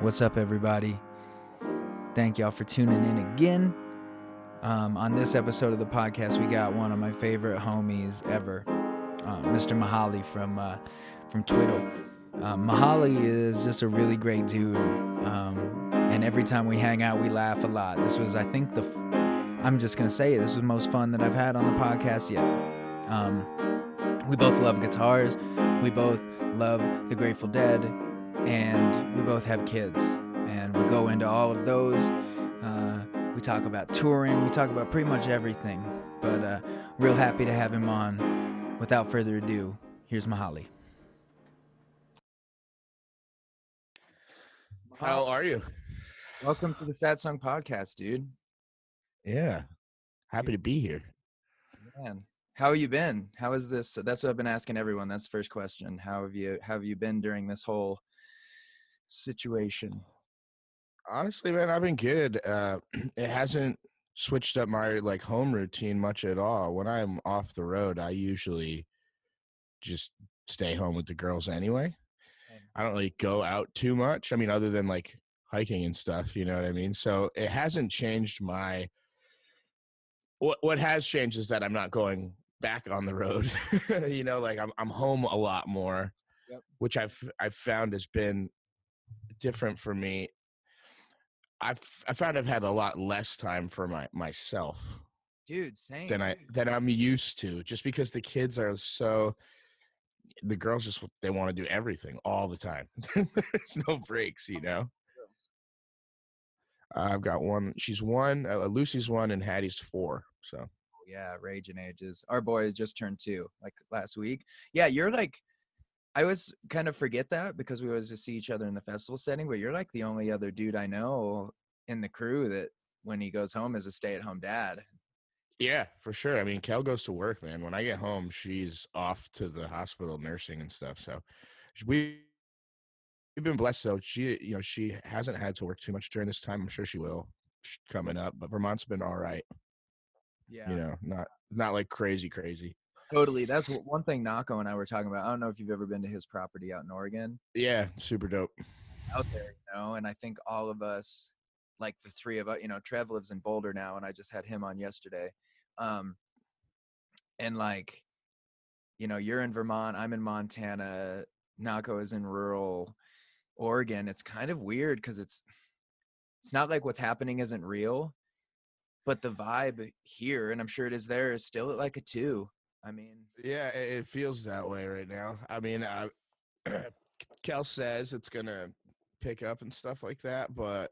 What's up, everybody? Thank y'all for tuning in again. On this episode of the podcast, we got one of my favorite homies ever, Mr. Mihali from Twiddle. Mihali is just a really great dude, and every time we hang out, we laugh a lot. This was, I think, I'm just gonna say it. This was the most fun that I've had on the podcast yet. We both love guitars. We both love the Grateful Dead, and we both have kids. And we go into all of those. We talk about touring. We talk about pretty much everything. But real happy to have him on. Without further ado, here's Mihali. How are you? Welcome to the Satsang podcast, dude. Yeah, happy to be here. Man, how have you been? How is this? That's what I've been asking everyone. That's the first question. How have you been during this whole situation? Honestly, man, I've been good. It hasn't switched up my home routine much at all. When I'm off the road, I usually just stay home with the girls anyway. I don't really go out too much. I mean, other than like hiking and stuff, you know what I mean? So it hasn't changed my what has changed is that I'm not going back on the road. I'm home a lot more, Yep. which I've found has been different for me. I found I've had a lot less time for myself Dude, same. than I'm used to, just because the kids are the girls just they want to do everything all the time. There's no breaks, you know. I've got one. She's one. Lucy's one, and Hattie's 4. So Yeah, raging ages. Our boy just turned 2, like last week. Yeah, you're like, I always kind of forget that because we always just see each other in the festival setting, but you're like the only other dude I know in the crew that when he goes home is a stay-at-home dad. yeah, for sure. I mean, Kel goes to work, man. When I get home, she's off to the hospital nursing and stuff. So we've been blessed though. She hasn't had to work too much during this time. I'm sure she will coming up, but Vermont's been all right. Yeah, Not like crazy. totally. That's one thing Nako and I were talking about. I don't know if you've ever been to his property out in Oregon. Yeah, super dope. Out there, and I think all of us, like the three of us, Trev lives in Boulder now, and I just had him on yesterday. Um, and like, you're in Vermont, I'm in Montana, Nako is in rural Oregon. It's kind of weird because it's not like what's happening isn't real, but the vibe here, and I'm sure it is there, is still at like a 2. I mean, Yeah, it feels that way right now. I mean, Kel says it's gonna pick up and stuff like that, but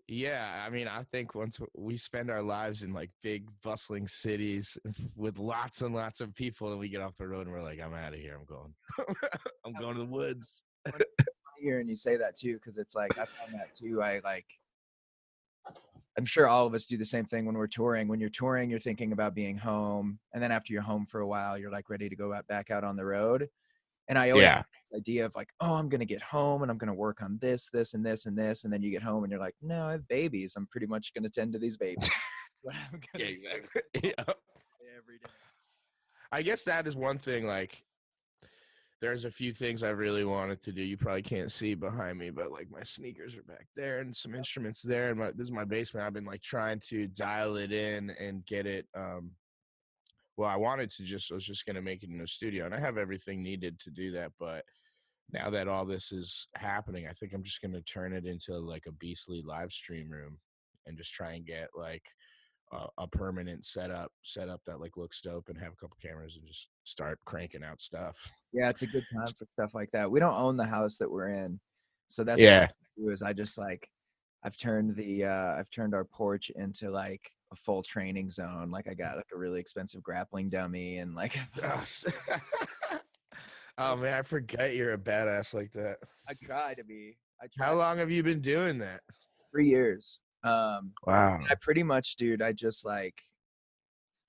yeah, I mean, I think once we spend our lives in like big bustling cities with lots and lots of people, and we get off the road and we're like, I'm out of here. I'm going. I'm going to the woods. here, and you say that too, because it's like I found that too. I'm sure all of us do the same thing when we're touring. When you're touring, you're thinking about being home, and then after you're home for a while, you're like ready to go back out on the road. And I always Yeah. have this idea of like, oh, I'm gonna get home and I'm gonna work on this, this, and this, and this, and then you get home and you're like, no, I have babies. I'm pretty much gonna tend to these babies. What I'm Yeah, gonna exactly. do Yeah. every day. I guess that is one thing. Like, there's a few things I really wanted to do. You probably can't see behind me, but like my sneakers are back there and some instruments there. And this is my basement. I've been like trying to dial it in and get it. Well, I was just going to make it in a studio, and I have everything needed to do that. But now that all this is happening, I think I'm just going to turn it into like a beastly live stream room and just try and get like a permanent setup that like looks dope and have a couple cameras and just start cranking out stuff. Yeah, it's a good time for stuff like that. We don't own the house that we're in, so that's what Yeah. I do is I just like I've turned our porch into like a full training zone. Like I got like a really expensive grappling dummy and like Oh man, I forget you're a badass like that. I try to be. I How try long have you been doing that? 3 years. Wow. I pretty much, dude, I just like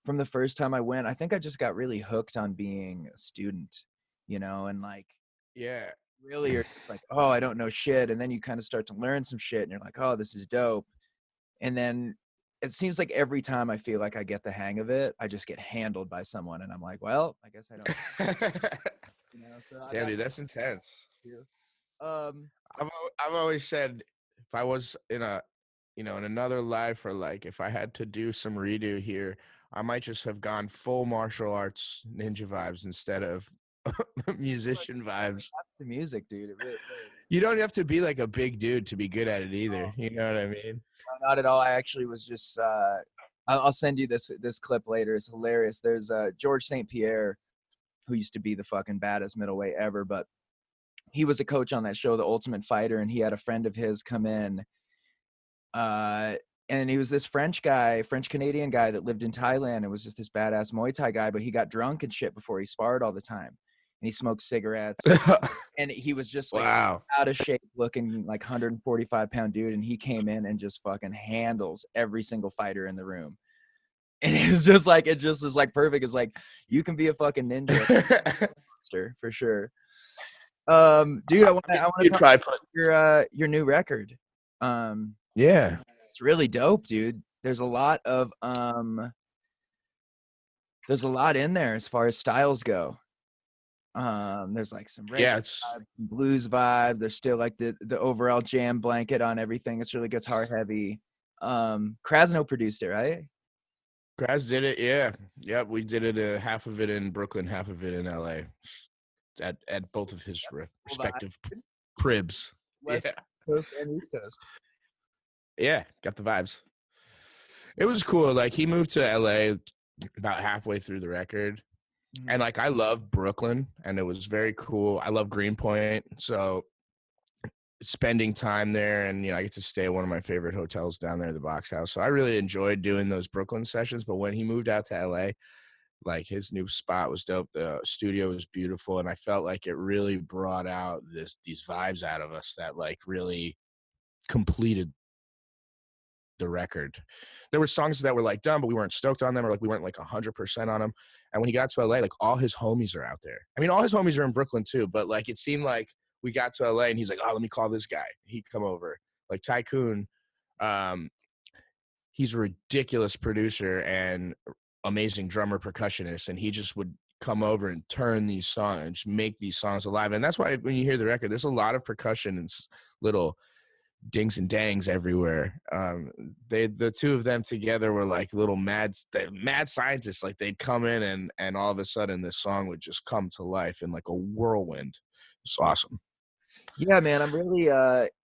from the first time I went, I think I just got really hooked on being a student, and like Yeah. really you're like, oh, I don't know shit. And then you kind of start to learn some shit and you're like, oh, this is dope. And then it seems like every time I feel like I get the hang of it, I just get handled by someone. And I'm like, well, I guess I don't, so I Damn, got dude, that's intense. to. Um, I've always said if I was in a in another life, or like if I had to do some redo here, I might just have gone full martial arts ninja vibes instead of musician vibes. the music, dude. It really. You don't have to be like a big dude to be good at it either. You know what I mean? No, not at all. I actually was just. I'll send you this clip later. It's hilarious. There's George St. Pierre, who used to be the fucking baddest middleweight ever, but he was a coach on that show, The Ultimate Fighter, and he had a friend of his come in. Uh, and he was this French Canadian guy that lived in Thailand and was just this badass Muay Thai guy, but he got drunk and shit before he sparred all the time. And he smoked cigarettes. And he was just like Wow. out of shape looking like 145-pound dude. And he came in and just fucking handles every single fighter in the room. And it just is like perfect. It's like, you can be a fucking ninja monster for sure. Dude, I want to talk about your new record. Yeah. It's really dope, dude. There's a lot in there as far as styles go. There's like some reggae Yeah, it's vibes, some blues vibe. There's still like the overall jam blanket on everything. It's really guitar heavy. Krasno produced it, right? Graz did it. Yeah. Yep. We did it. Half of it in Brooklyn, half of it in LA, at both of his respective cribs. West Yeah. Coast and East Coast. Yeah. Got the vibes. It was cool. Like he moved to LA about halfway through the record. And like I love Brooklyn, and it was very cool. I love Greenpoint. So spending time there, and I get to stay at one of my favorite hotels down there, the Box House. So I really enjoyed doing those Brooklyn sessions. But when he moved out to LA, like his new spot was dope. The studio was beautiful, and I felt like it really brought out these vibes out of us that like really completed the record. There were songs that were like done, but we weren't stoked on them, or like we weren't like 100% on them. And when he got to LA, like all his homies are out there. I mean, all his homies are in Brooklyn too, but like it seemed like we got to LA and he's like, oh, let me call this guy. He'd come over. Like Tycoon, he's a ridiculous producer and amazing drummer percussionist, and he just would come over and turn these songs and just make these songs alive. And that's why when you hear the record, there's a lot of percussion and little dings and dangs everywhere. The two of them together were like little mad scientists. Like they'd come in and all of a sudden this song would just come to life in like a whirlwind. It's awesome. Yeah, man, I'm really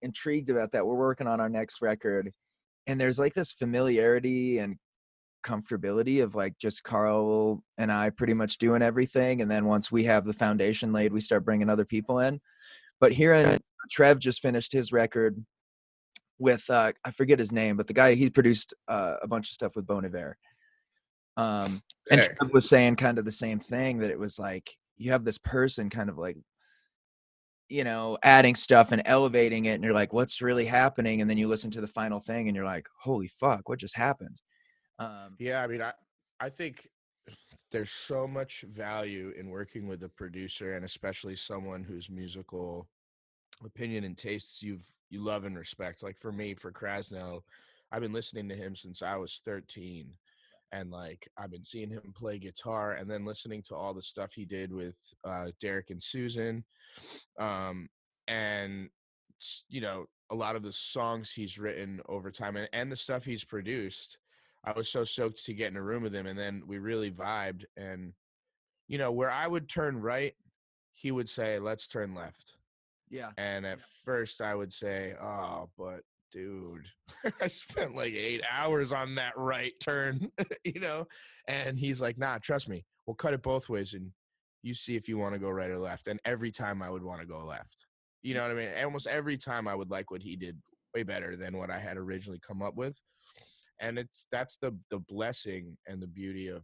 intrigued about that. We're working on our next record, and there's like this familiarity and comfortability of like just Carl and I pretty much doing everything, and then once we have the foundation laid, we start bringing other people in. But here in Trev just finished his record with I forget his name, but the guy, he produced a bunch of stuff with Bon Iver. And Trev was saying kind of the same thing, that it was like you have this person kind of like, adding stuff and elevating it, and you're like, what's really happening? And then you listen to the final thing and you're like, holy fuck, what just happened? Yeah, I mean, I think there's so much value in working with a producer, and especially someone whose musical opinion and tastes you love and respect. Like for me, for Krasno, I've been listening to him since I was 13, and like I've been seeing him play guitar, and then listening to all the stuff he did with Derek and Susan, and a lot of the songs he's written over time, and the stuff he's produced. I was so stoked to get in a room with him, and then we really vibed. And where I would turn right, he would say, let's turn left. Yeah. And at first I would say, oh, but dude, I spent like 8 hours on that right turn, and he's like, nah, trust me, we'll cut it both ways and you see if you want to go right or left. And every time I would want to go left. You know what I mean? Almost every time I would like what he did way better than what I had originally come up with. And that's the blessing and the beauty of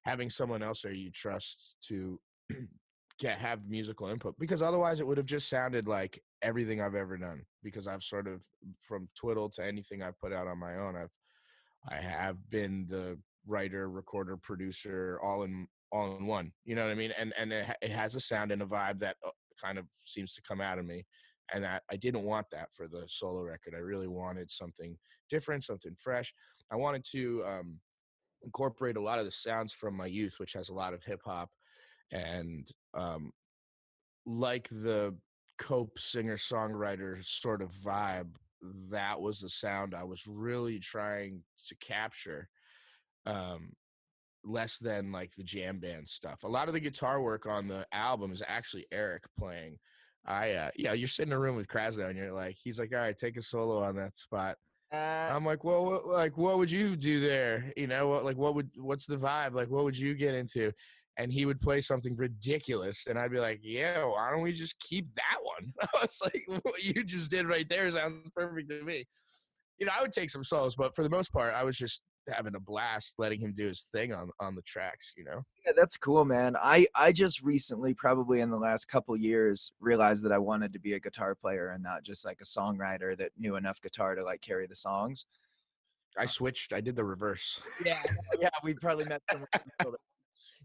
having someone else there you trust to have musical input, because otherwise it would have just sounded like everything I've ever done, because I've sort of, from Twiddle to anything I've put out on my own, I have been the writer, recorder, producer, all in one. You know what I mean? And it has a sound and a vibe that kind of seems to come out of me. And I didn't want that for the solo record. I really wanted something different, something fresh. I wanted to incorporate a lot of the sounds from my youth, which has a lot of hip hop and like the cope singer songwriter sort of vibe, that was the sound I was really trying to capture. Um, Less than like the jam band stuff. A lot of the guitar work on the album is actually Eric playing. You're sitting in a room with Krasno and you're like, he's like, all right, take a solo on that spot. Uh, I'm like, well, what would you do there? You know, what's the vibe? Like, what would you get into? And he would play something ridiculous, and I'd be like, yeah, why don't we just keep that one? I was like, what you just did right there sounds perfect to me. You know, I would take some solos, but for the most part, I was just having a blast letting him do his thing on the tracks. You know. yeah, that's cool, man. I just recently, probably in the last couple years, realized that I wanted to be a guitar player and not just like a songwriter that knew enough guitar to like carry the songs. I switched. I did the reverse. Yeah, I know, yeah, we probably met somewhere in the middle.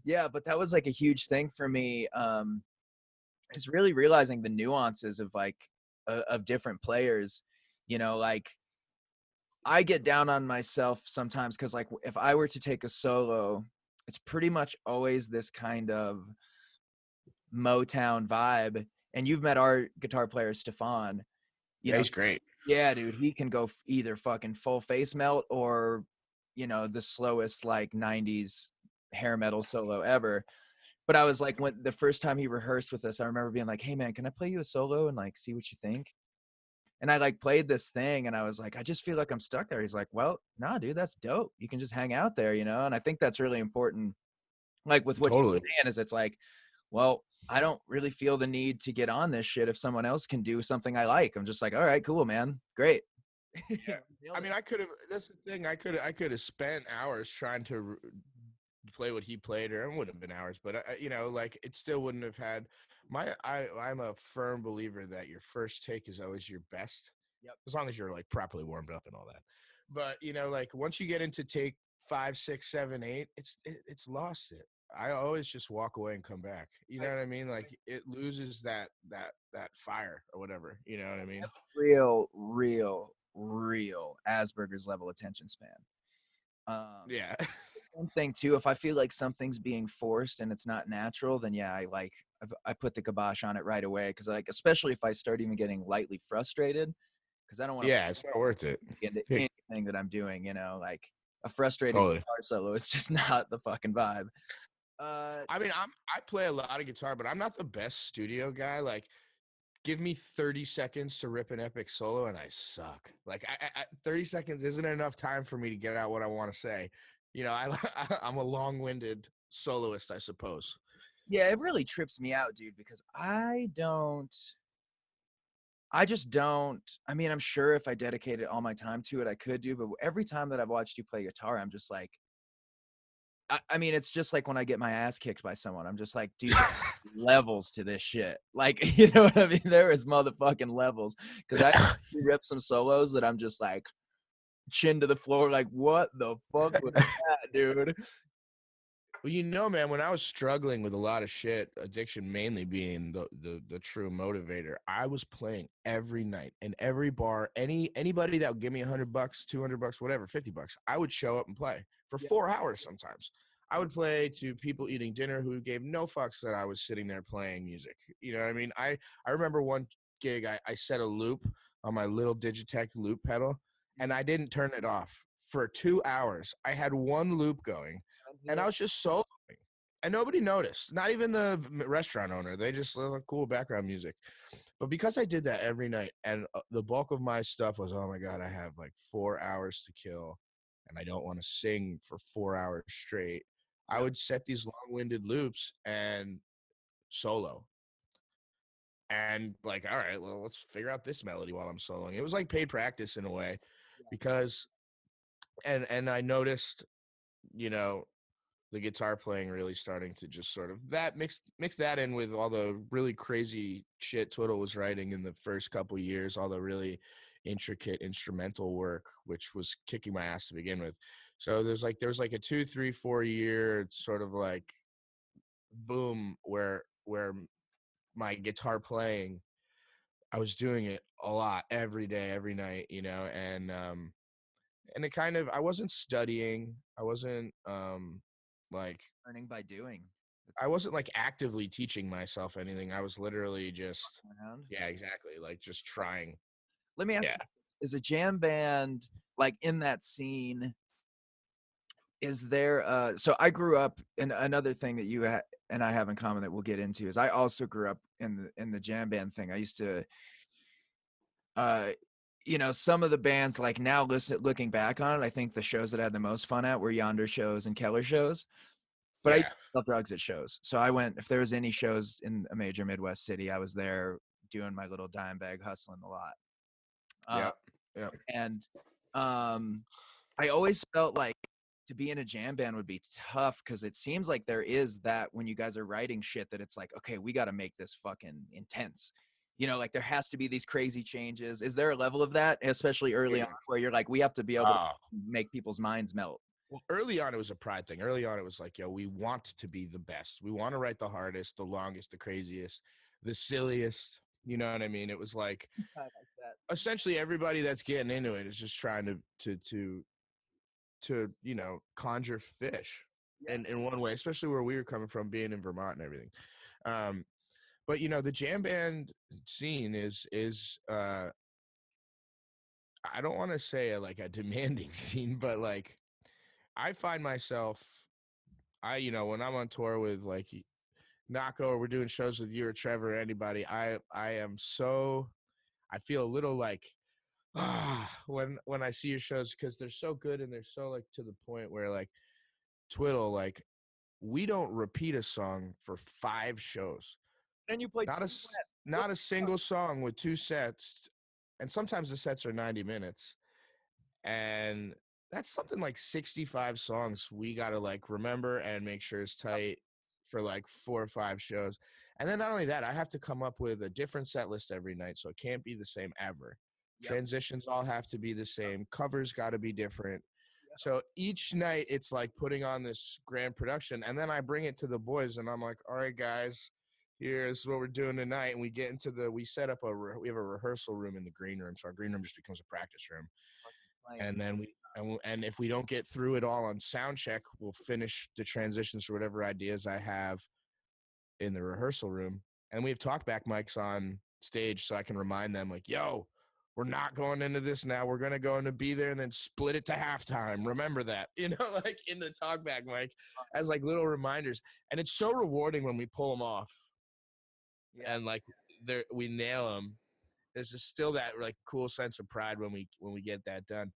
Yeah, but that was like a huge thing for me. Is really realizing the nuances of like of different players. You know, like I get down on myself sometimes because like if I were to take a solo, it's pretty much always this kind of Motown vibe. And you've met our guitar player Stefan. You Yeah, know, he's great. yeah, dude, he can go either fucking full face melt or the slowest like '90s hair metal solo ever. But I was like, when the first time he rehearsed with us, I remember being like, "Hey man, can I play you a solo and like see what you think?" And I like played this thing and I was like, I just feel like I'm stuck there. He's like, well, nah, dude, that's dope. You can just hang out there, you know? And I think that's really important. Like with what you're Totally. saying is it's like, well, I don't really feel the need to get on this shit if someone else can do something I like. I'm just like, all right, cool, man. Great. Yeah. I mean, I could have. That's the thing. I could have spent hours trying to play what he played, or it would have been hours. But like it still wouldn't have had my. I'm a firm believer that your first take is always your best, Yep. as long as you're like properly warmed up and all that. But like once you get into take 5, 6, 7, 8, it's lost it. I always just walk away and come back. You know what I mean? Like it loses that fire or whatever. You know what I mean? Real Asperger's level attention span. Yeah. One thing too, if I feel like something's being forced and it's not natural, then yeah, I put the kibosh on it right away because like especially if I start even getting lightly frustrated because I don't want to Yeah, it's not worth it. get into Hey, anything that I'm doing. Like a frustrated totally. guitar solo is just not the fucking vibe. I mean, I play a lot of guitar, but I'm not the best studio guy. Like, give me 30 seconds to rip an epic solo, and I suck. Like, 30 seconds isn't enough time for me to get out what I want to say. I'm a long-winded soloist, I suppose. Yeah, it really trips me out, dude, because I just don't. I mean, I'm sure if I dedicated all my time to it, I could do. But every time that I've watched you play guitar, I'm just like, I mean, it's just like when I get my ass kicked by someone. I'm just like, dude, levels to this shit. Like, you know what I mean? There is motherfucking levels. Because I rip some solos that I'm just like chin to the floor, like, what the fuck was that, dude? Well, man, when I was struggling with a lot of shit, addiction mainly being the true motivator, I was playing every night in every bar. Anybody that would give me $100, $200, whatever, $50, I would show up and play for Yeah. 4 hours sometimes. I would play to people eating dinner who gave no fucks that I was sitting there playing music. You know what I mean? I remember one gig I set a loop on my little Digitech loop pedal, and I didn't turn it off for 2 hours. I had one loop going and I was just soloing, and nobody noticed. Not even the restaurant owner. They just like cool background music. But because I did that every night, and the bulk of my stuff was, oh my god, I have like 4 hours to kill, and I don't want to sing for 4 hours straight. I Yep. would set these long-winded loops and solo. And like, all right, well, let's figure out this melody while I'm soloing. It was like paid practice in a way, because and I noticed, you know, the guitar playing really starting to just sort of that mix that in with all the really crazy shit Twiddle was writing in the first couple years, all the really intricate instrumental work, which was kicking my ass to begin with. So there was like a 2, 3, 4 year sort of like boom where my guitar playing, I was doing it a lot every day, every night, and it kind of, I wasn't studying, I wasn't like Learning by doing. I wasn't like actively teaching myself anything. I was literally just, Around. yeah, exactly. Like just trying. Let me ask Yeah. you this. Is a jam band like in that scene? Is there so I grew up, and another thing that you and I have in common that we'll get into is I also grew up in the jam band thing. I used to uh some of the bands, like now looking back on it, I think the shows that I had the most fun at were Yonder shows and Keller shows. But I used Yeah. to sell drugs at shows. So I went, if there was any shows in a major Midwest city, I was there doing my little dime bag hustling a lot. Yeah. Yeah. And I always felt like to be in a jam band would be tough, because it seems like there is that when you guys are writing shit that it's like, okay, we got to make this fucking intense. Like there has to be these crazy changes. Is there a level of that, especially early on, where you're like, we have to be able to Oh, make people's minds melt? well, early on, it was a pride thing. Early on, it was like, yo, we want to be the best. We want to write the hardest, the longest, the craziest, the silliest. You know what I mean? It was like I like that. essentially everybody that's getting into it is just trying to conjure fish Yeah. in one way, especially where we were coming from, being in Vermont and everything. But the jam band scene is I don't want to say like a demanding scene, but like I find myself, when I'm on tour with like Nako, or we're doing shows with you or Trevor or anybody, I feel a little like when I see your shows, because they're so good and they're so like to the point where like Twiddle, like we don't repeat a song for 5 shows. And you play Not a single song with 2 sets, and sometimes the sets are 90 minutes. And that's something like 65 songs we got to like remember and make sure it's tight for like 4 or 5 shows. And then not only that, I have to come up with a different set list every night, so it can't be the same ever. Yep. Transitions all have to be the same. Covers got to be different. So each night it's like putting on this grand production, and then I bring it to the boys and I'm like, all right, guys, here's what we're doing tonight. And we set up we have a rehearsal room in the green room. So our green room just becomes a practice room. And then and if we don't get through it all on sound check, we'll finish the transitions or whatever ideas I have in the rehearsal room. And we have talkback mics on stage, so I can remind them like, yo, we're not going into this now. We're going to go into Be There and then split it to halftime. Remember that, like in the talkback mic as like little reminders. And it's so rewarding when we pull them off and like we nail them. There's just still that like cool sense of pride when we get that done.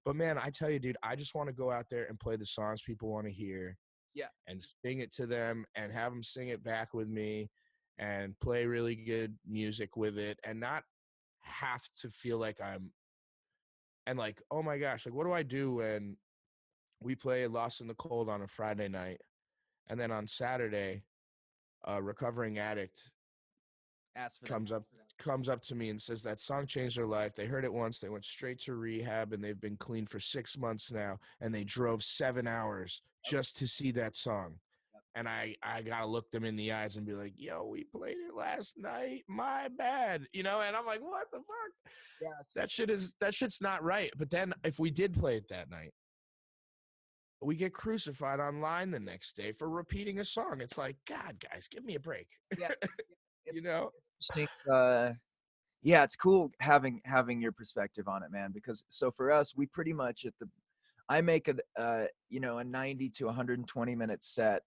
But man, I tell you, dude, I just want to go out there and play the songs people want to hear. Yeah. And sing it to them and have them sing it back with me and play really good music with it, and not have to feel like like, oh my gosh, like what do I do when we play Lost in the Cold on a Friday night and then on Saturday a recovering addict comes up to me and says that song changed their life. They heard it once, they went straight to rehab, and they've been clean for 6 months now, and they drove 7 hours just to see that song. And I gotta look them in the eyes and be like, yo, we played it last night, my bad, and I'm like, what the fuck? Yes. That shit's not right. But then if we did play it that night, we get crucified online the next day for repeating a song. It's like, God, guys, give me a break. Yeah. It's Interesting. Yeah, it's cool having your perspective on it, man, because so for us, we pretty much I make a 90 to 120 minute set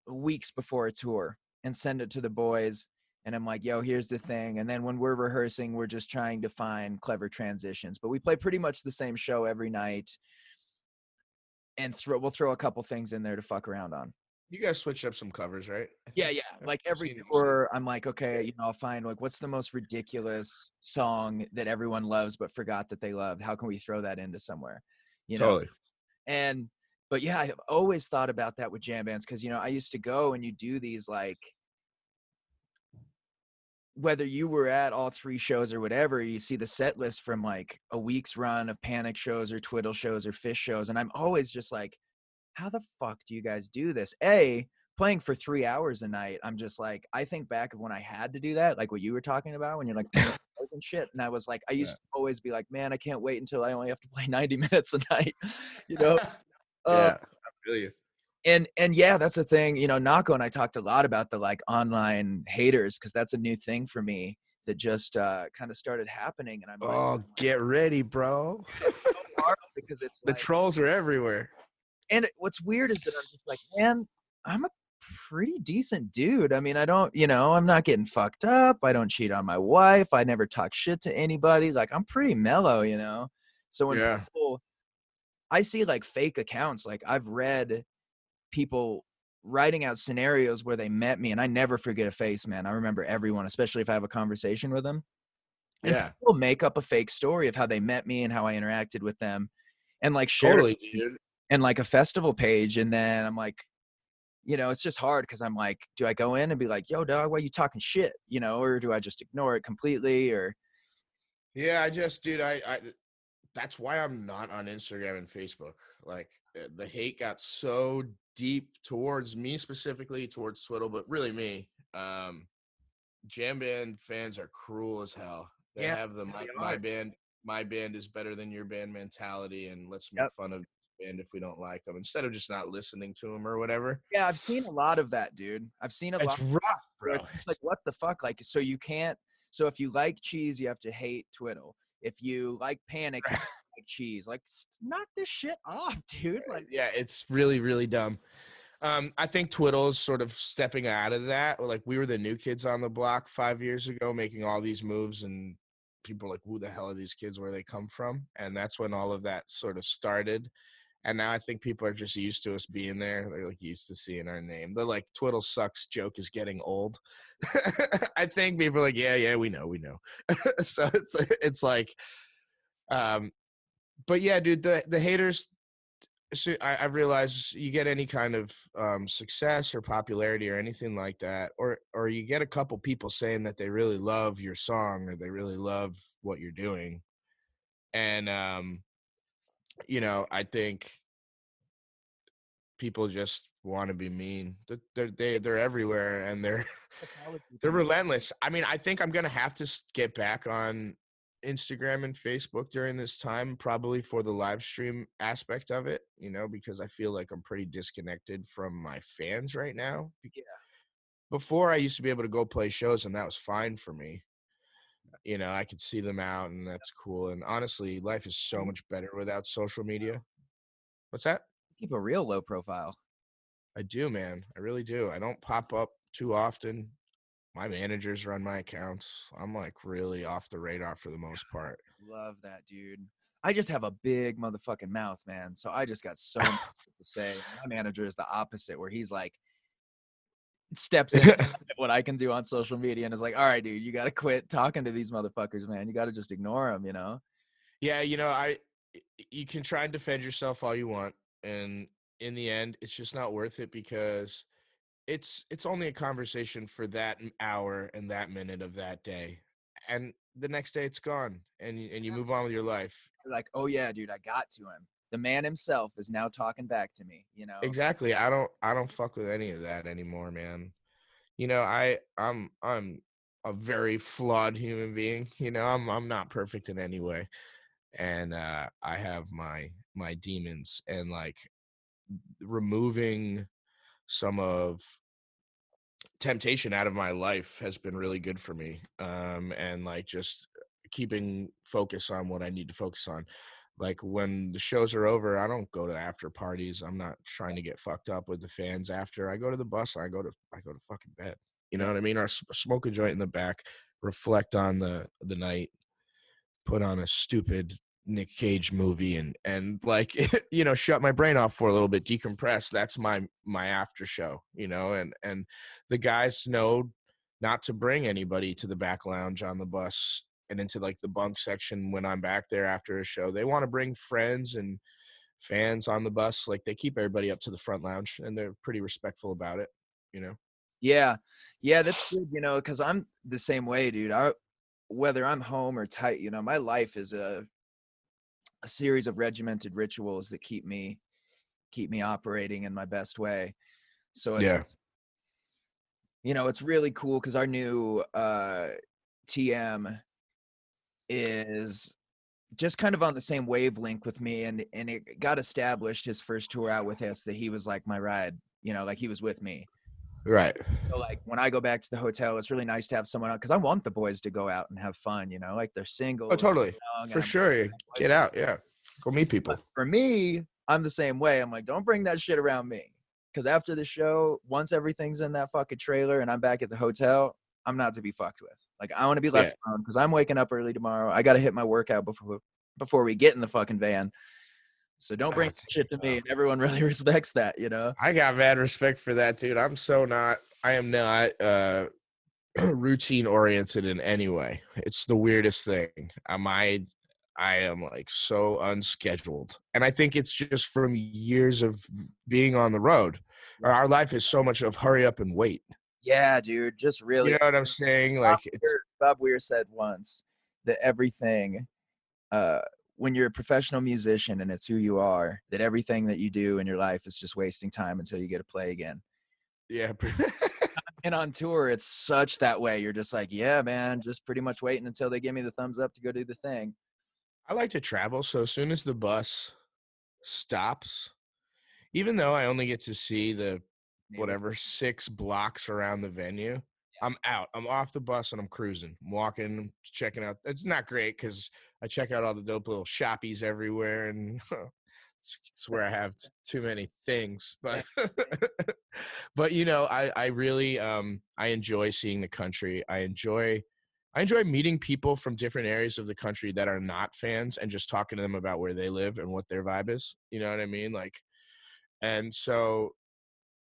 weeks before a tour and send it to the boys, and I'm like, yo, here's the thing. And then when we're rehearsing, we're just trying to find clever transitions, but we play pretty much the same show every night, and we'll throw a couple things in there to fuck around on. You guys switched up some covers, right? Yeah. Like every tour, I'm like, okay, I'll find like, what's the most ridiculous song that everyone loves but forgot that they loved? How can we throw that into somewhere? Totally. But yeah, I've always thought about that with jam bands, because I used to go and you do these, like, whether you were at all 3 shows or whatever, you see the set list from like a week's run of Panic shows or Twiddle shows or Fish shows, and I'm always just like, how the fuck do you guys do this? Playing for 3 hours a night, I'm just like, I think back of when I had to do that, like what you were talking about, when you're like and shit, and I was like, I used to always be like, man, I can't wait until I only have to play 90 minutes a night. Yeah, I feel you. And yeah, that's the thing. You know, Nako and I talked a lot about the like online haters because that's a new thing for me that just kind of started happening. And I'm like, Oh, get ready, bro. it's so hard because it's The like, trolls are everywhere. and what's weird is that I'm just like, man, I'm a pretty decent dude. I mean, I don't, you know, I'm not getting fucked up. I don't cheat on my wife. I never talk shit to anybody. Like, I'm pretty mellow, you know? So when Yeah. people, I see like fake accounts, like I've read people writing out scenarios where they met me, and I never forget a face, man. I remember everyone, especially if I have a conversation with them. And Yeah. people make up a fake story of how they met me and how I interacted with them and like share it Totally, dude. in like a festival page. And then I'm like, you know, it's just hard because I'm like, do I go in and be like, yo, dog, why you talking shit? You know, or do I just ignore it completely? Or Yeah, dude, I that's why I'm not on Instagram and Facebook. Like the hate got so deep towards me specifically, towards Twiddle, but really me. Jam band fans are cruel as hell. They yeah, have the they my are. band is better than your band mentality, and let's make Yep. fun of the band if we don't like them instead of just not listening to them or whatever. Yeah, I've seen a lot of that, dude. I've seen a lot It's rough, where bro. it's just like, what the fuck? Like, so you can't, so if you like cheese, you have to hate Twiddle. If you like Panic, you have to like cheese. Like, knock this shit off, dude. Like, Yeah, it's really, really dumb. I think Twiddle's sort of stepping out of that. Like we were the new kids on the block 5 years ago, making all these moves, and people were like, "Who the hell are these kids? Where they come from?" And that's when all of that sort of started. And now I think people are just used to us being there. They're like used to seeing our name. The like Twiddle sucks joke is getting old. I think people are like, yeah, we know. So it's like, um, but yeah, dude, the haters. So I've realized you get any kind of success or popularity or anything like that, or you get a couple people saying that they really love your song or they really love what you're doing, and I think people just want to be mean. They're everywhere, and they're psychology they're thing. relentless. I mean, I think I'm gonna have to get back on Instagram and Facebook during this time, probably for the live stream aspect of it, because I feel like I'm pretty disconnected from my fans right now. Yeah. Before, I used to be able to go play shows, and that was fine for me. I could see them out, and that's cool. And honestly, life is so You much better without social media. What's that? keep a real low profile. I do, man. I really do. I don't pop up too often. My managers run my accounts. I'm like really off the radar for the most part. Love that, dude. I just have a big motherfucking mouth, man. So I just got so much to say. My manager is the opposite, where he's like, steps in at what I can do on social media and is like, all right, dude, you got to quit talking to these motherfuckers, man. You got to just ignore them, you know? Yeah, you can try and defend yourself all you want, and in the end, it's just not worth it because it's only a conversation for that hour and that minute of that day, and the next day it's gone, and you move on with your life. They're like, oh, yeah, dude, I got to him. The man himself is now talking back to me, you know? Exactly. I don't fuck with any of that anymore, man. I'm a very flawed human being. I'm not perfect in any way, and I have my demons, and like removing some of temptation out of my life has been really good for me. And like just keeping focus on what I need to focus on. Like when the shows are over, I don't go to after parties. I'm not trying to get fucked up with the fans after. I go to the bus and I go to fucking bed. You know Yeah. what I mean? Or smoke a joint in the back, reflect on the night, put on a stupid Nick Cage movie and like shut my brain off for a little bit, decompress. That's my after show, and the guys know not to bring anybody to the back lounge on the bus and into like the bunk section when I'm back there after a show. They want to bring friends and fans on the bus. Like they keep everybody up to the front lounge and they're pretty respectful about it, you know. Yeah. Yeah, that's good, you know, because I'm the same way, dude. Whether I'm home or tight, you know, my life is a series of regimented rituals that keep me operating in my best way. So it's, Yeah. you know, it's really cool because our new TM is just kind of on the same wavelength with me, and it got established his first tour out with us that he was like my ride, you know, like he was with me. And Right. so like when I go back to the hotel, it's really nice to have someone out because I want the boys to go out and have fun, you know, like they're single, Oh, totally. young, and For sure. Get out. Yeah. Go meet people. for me, I'm the same way. I'm like, don't bring that shit around me. Because after the show, once everything's in that fucking trailer and I'm back at the hotel, I'm not to be fucked with. Like, I want to be left alone because I'm waking up early tomorrow. I got to hit my workout before we get in the fucking van. So don't bring shit to me. And everyone really respects that, you know? I got mad respect for that, dude. I am not routine oriented in any way. It's the weirdest thing. I am like so unscheduled. And I think it's just from years of being on the road. Our life is so much of hurry up and wait. Yeah, dude. Just really. You know what I'm saying? Like Bob Weir said once that everything, when you're a professional musician and it's who you are, that everything that you do in your life is just wasting time until you get to play again. Yeah. And on tour, it's such that way. You're just like, yeah, man, just pretty much waiting until they give me the thumbs up to go do the thing. I like to travel. So as soon as the bus stops, even though I only get to see the whatever 6 blocks around the venue, I'm out. I'm off the bus and I'm cruising. I'm walking, checking out. It's not great because I check out all the dope little shoppies everywhere, and it's where I have too many things. But but you know, I really I enjoy seeing the country. I enjoy meeting people from different areas of the country that are not fans and just talking to them about where they live and what their vibe is. You know what I mean? Like, and so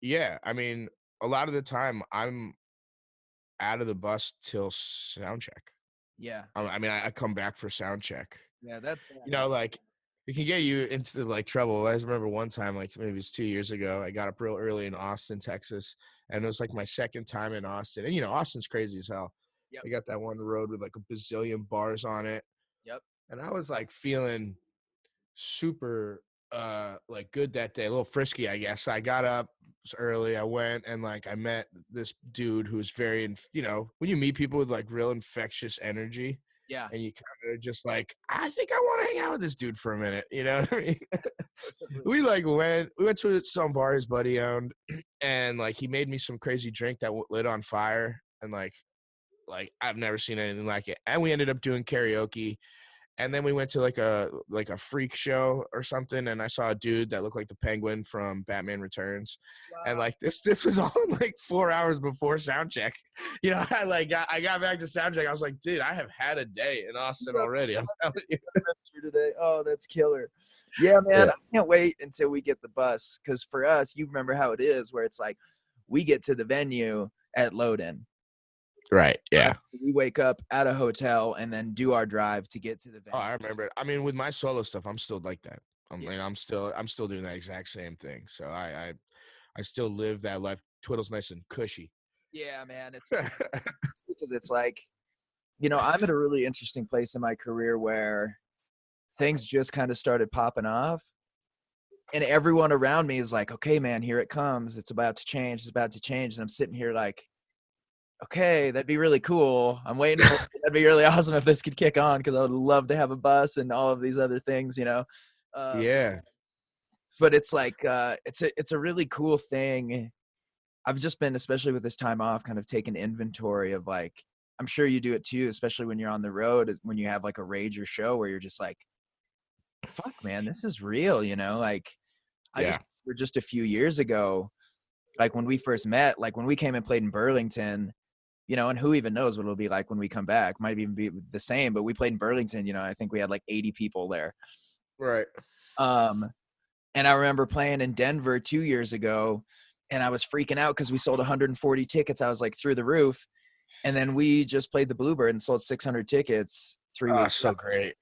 yeah, I mean, a lot of the time I'm out of the bus till sound check. Yeah. I mean, I come back for sound check. Yeah, that's You know, like it can get you into like trouble. I remember one time, like maybe it was 2 years ago, I got up real early in Austin, Texas, and it was like my second time in Austin. And you know, Austin's crazy as hell. Yep. They got that one road with like a bazillion bars on it. Yep. And I was like feeling super like good that day, a little frisky, I guess. I got up early, I went and like I met this dude who's very, you know, when you meet people with like real infectious energy, Yeah. and you kind of just like, I think I want to hang out with this dude for a minute, you know what I mean? we went to some bar his buddy owned, and like he made me some crazy drink that lit on fire, and like I've never seen anything like it. And we ended up doing karaoke. And then we went to like a freak show or something, and I saw a dude that looked like the Penguin from Batman Returns. Wow. And like this was all like 4 hours before sound check. You know, I got back to sound check. I was like, dude, I have had a day in Austin already. I'm telling you. Today. Oh, that's killer. Yeah, man. Yeah. I can't wait until we get the bus, because for us, you remember how it is, where it's like we get to the venue at load-in. Right. Yeah. We wake up at a hotel and then do our drive to get to the venue. Oh, I remember it. I mean, with my solo stuff, I'm still like that. I'm still doing that exact same thing. So I still live that life. Twiddle's nice and cushy. Yeah, man. It's because it's like, you know, I'm at a really interesting place in my career where things just kind of started popping off. And everyone around me is like, okay, man, here it comes. It's about to change. It's about to change. And I'm sitting here like, okay, that'd be really cool. I'm waiting for that'd be really awesome if this could kick on, because I would love to have a bus and all of these other things, you know. Yeah. But it's like it's a really cool thing. I've just been, especially with this time off, kind of taking inventory of like, I'm sure you do it too, especially when you're on the road, when you have like a rage or show where you're just like, fuck, man, this is real, you know. Like just a few years ago, like when we first met, like when we came and played in Burlington, you know, and who even knows what it'll be like when we come back. Might even be the same, but we played in Burlington, you know, I think we had like 80 people there. Right. And I remember playing in Denver 2 years ago, and I was freaking out because we sold 140 tickets. I was like through the roof. And then we just played the Bluebird and sold 600 tickets 3 weeks. So great.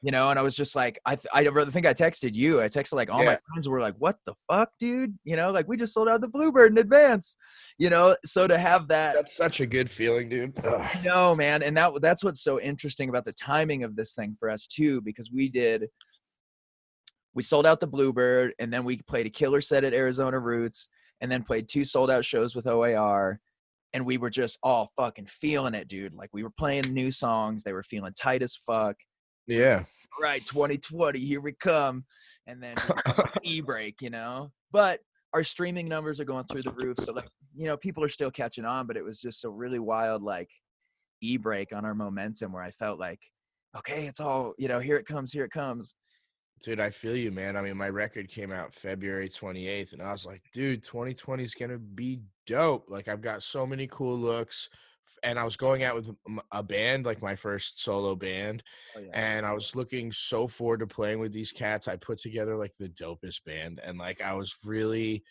You know, and I was just like, I think I texted you. I texted like all my friends were like, what the fuck, dude? You know, like we just sold out the Bluebird in advance, you know? So to have that. That's such a good feeling, dude. No, man. And that's what's so interesting about the timing of this thing for us too, because we sold out the Bluebird, and then we played a killer set at Arizona Roots, and then played 2 sold out shows with OAR. And we were just all fucking feeling it, dude. Like we were playing new songs. They were feeling tight as fuck. Yeah. Right, 2020, here we come. And then just e-break, but our streaming numbers are going through the roof. So like, people are still catching on, but it was just a really wild, like, e-break on our momentum where I felt like, okay, it's all, here it comes, here it comes. Dude, I feel you, man. I mean, my record came out February 28th, and I was like, dude, 2020 is going to be dope. Like, I've got so many cool looks. And I was going out with a band, like my first solo band. Oh, yeah. And I was looking so forward to playing with these cats. I put together like the dopest band. And like, I was really,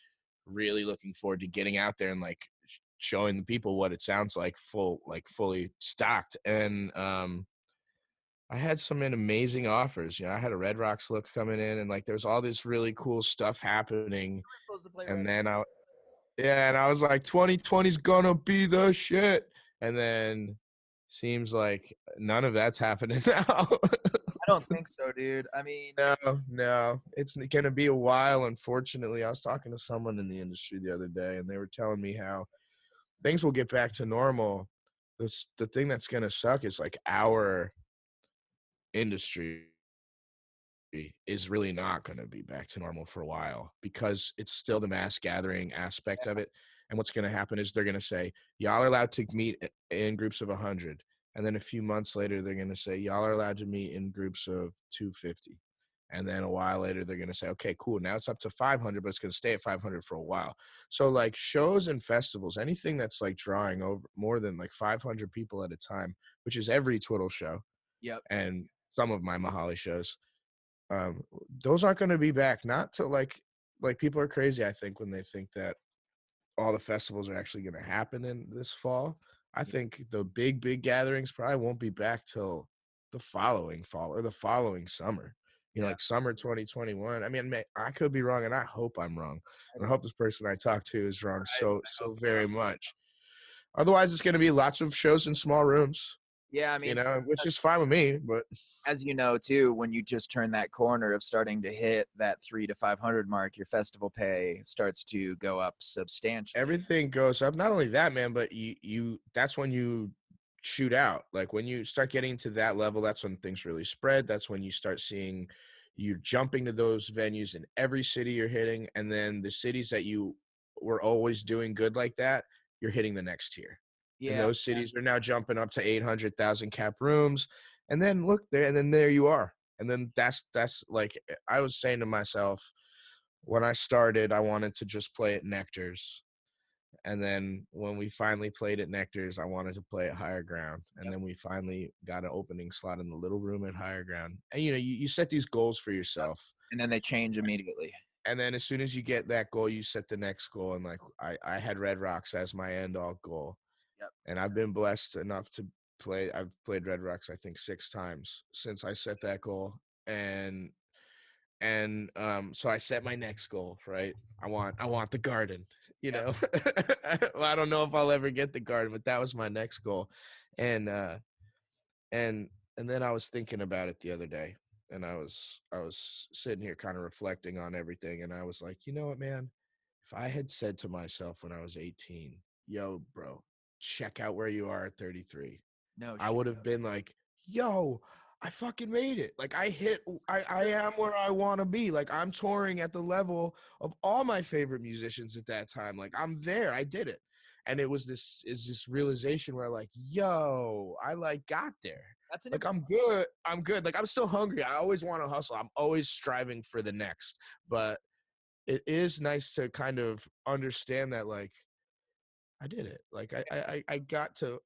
really looking forward to getting out there and like showing the people what it sounds like fully stocked. And, I had some amazing offers. I had a Red Rocks look coming in, and like there's all this really cool stuff happening. Supposed to play And Red then I was like, 2020's gonna be the shit. And then seems like none of that's happening now. I don't think so, dude. I mean, No, it's gonna be a while. Unfortunately, I was talking to someone in the industry the other day, and they were telling me how things will get back to normal. The thing that's gonna suck is like our industry is really not going to be back to normal for a while because it's still the mass gathering aspect of it. And what's going to happen is they're going to say, y'all are allowed to meet in groups of 100. And then a few months later, they're going to say, y'all are allowed to meet in groups of 250. And then a while later, they're going to say, okay, cool. Now it's up to 500, but it's going to stay at 500 for a while. So like shows and festivals, anything that's like drawing over more than like 500 people at a time, which is every Twiddle show. Yep. And some of my Mihali shows. Those aren't going to be back. Not to like people are crazy, I think, when they think that all the festivals are actually going to happen in this fall. I think the big gatherings probably won't be back till the following fall or the following summer. Like summer 2021. I mean, I could be wrong, and I hope I'm wrong. And I hope this person I talked to is wrong so very much. Otherwise, it's going to be lots of shows in small rooms. Yeah, I mean, which is fine with me, but as you know, too, when you just turn that corner of starting to hit that 300 to 500 mark, your festival pay starts to go up substantially. Everything goes up. Not only that, man, but you that's when you shoot out. Like when you start getting to that level, that's when things really spread. That's when you start seeing you jumping to those venues in every city you're hitting, and then the cities that you were always doing good like that, you're hitting the next tier. Yeah. And those cities are now jumping up to 800,000 cap rooms. And then look there, and then there you are. And then that's like, I was saying to myself, when I started, I wanted to just play at Nectar's. And then when we finally played at Nectar's, I wanted to play at Higher Ground. And then we finally got an opening slot in the little room at Higher Ground. And, you set these goals for yourself. And then they change immediately. And then as soon as you get that goal, you set the next goal. And like, I had Red Rocks as my end all goal. Yep. And I've been blessed enough to play. I've played Red Rocks, I think 6 times since I set that goal. And so I set my next goal, right? I want the Garden, know. Well, I don't know if I'll ever get the Garden, but that was my next goal. And then I was thinking about it the other day, and I was sitting here kind of reflecting on everything, and I was like, you know what, man? If I had said to myself when I was 18, yo, bro, check out where you are at 33. No, I would have been like, yo, I fucking made it. Like I am where I want to be. Like I'm touring at the level of all my favorite musicians at that time. Like I'm there. I did it. And it was this realization where like, yo, I like got there. Like I'm good. Like I'm still hungry. I always want to hustle. I'm always striving for the next. But it is nice to kind of understand that like I did it. Like I got to.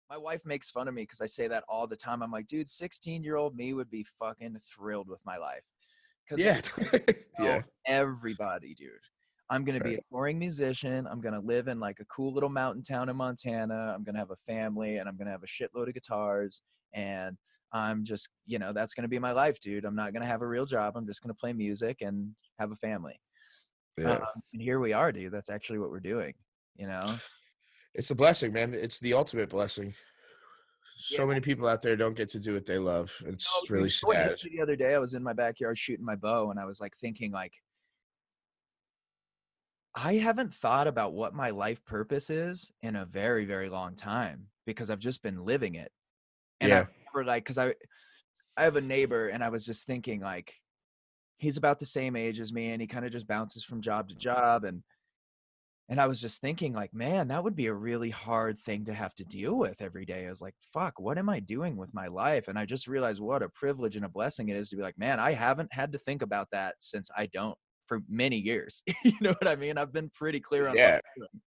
My wife makes fun of me because I say that all the time. I'm like, dude, 16-year-old me would be fucking thrilled with my life. Yeah. Yeah. Everybody, dude. I'm going to be a touring musician. I'm going to live in like a cool little mountain town in Montana. I'm going to have a family, and I'm going to have a shitload of guitars. And I'm just, that's going to be my life, dude. I'm not going to have a real job. I'm just going to play music and have a family. Yeah. And here we are, dude. That's actually what we're doing, It's a blessing, man. It's the ultimate blessing. So many people out there don't get to do what they love. It's really sad. The other day, I was in my backyard shooting my bow, and I was like thinking, like, I haven't thought about what my life purpose is in a very, very long time because I've just been living it. And I remember, like, because I have a neighbor, and I was just thinking, like, he's about the same age as me, and he kind of just bounces from job to job, and I was just thinking, like, man, that would be a really hard thing to have to deal with every day. I was like, fuck, what am I doing with my life? And I just realized what a privilege and a blessing it is to be like, man, I haven't had to think about that since I don't for many years. You know what I mean? I've been pretty clear on what Yeah. I'm doing.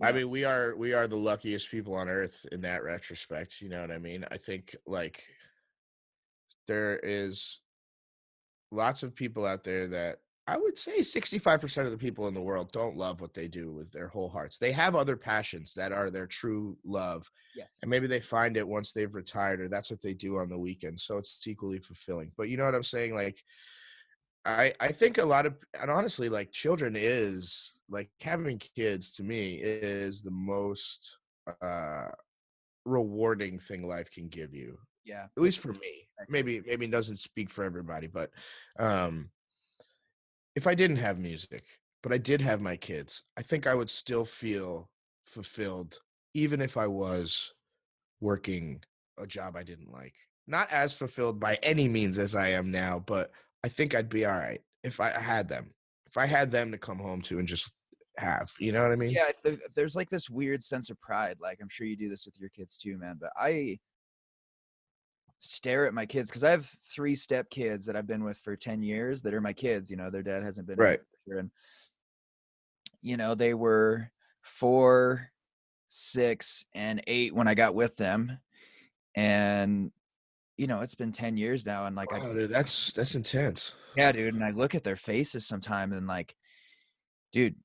I mean, we are the luckiest people on earth in that retrospect. You know what I mean? I think like there is lots of people out there that I would say 65% of the people in the world don't love what they do with their whole hearts. They have other passions that are their true love. Yes. And maybe they find it once they've retired, or that's what they do on the weekend. So it's equally fulfilling. But you know what I'm saying? Like, I think a lot of, and honestly, like children is like having kids to me is the most uh rewarding thing life can give you, Yeah. at least for me. Maybe it doesn't speak for everybody, but um if I didn't have music, but I did have my kids, I think I would still feel fulfilled, even if I was working a job I didn't like. Not as fulfilled by any means as I am now, but I think I'd be all right if I had them. If I had them to come home to and just have, you know what I mean? Yeah, there's like this weird sense of pride. Like, I'm sure you do this with your kids too, man. But I stare at my kids because I have 3 step kids that I've been with for 10 years that are my kids. You know, their dad hasn't been Right. here, and they were 4, 6, and 8 when I got with them, and it's been 10 years now, and like Wow, dude, that's intense. yeah, dude, and I look at their faces sometimes, and like, dude,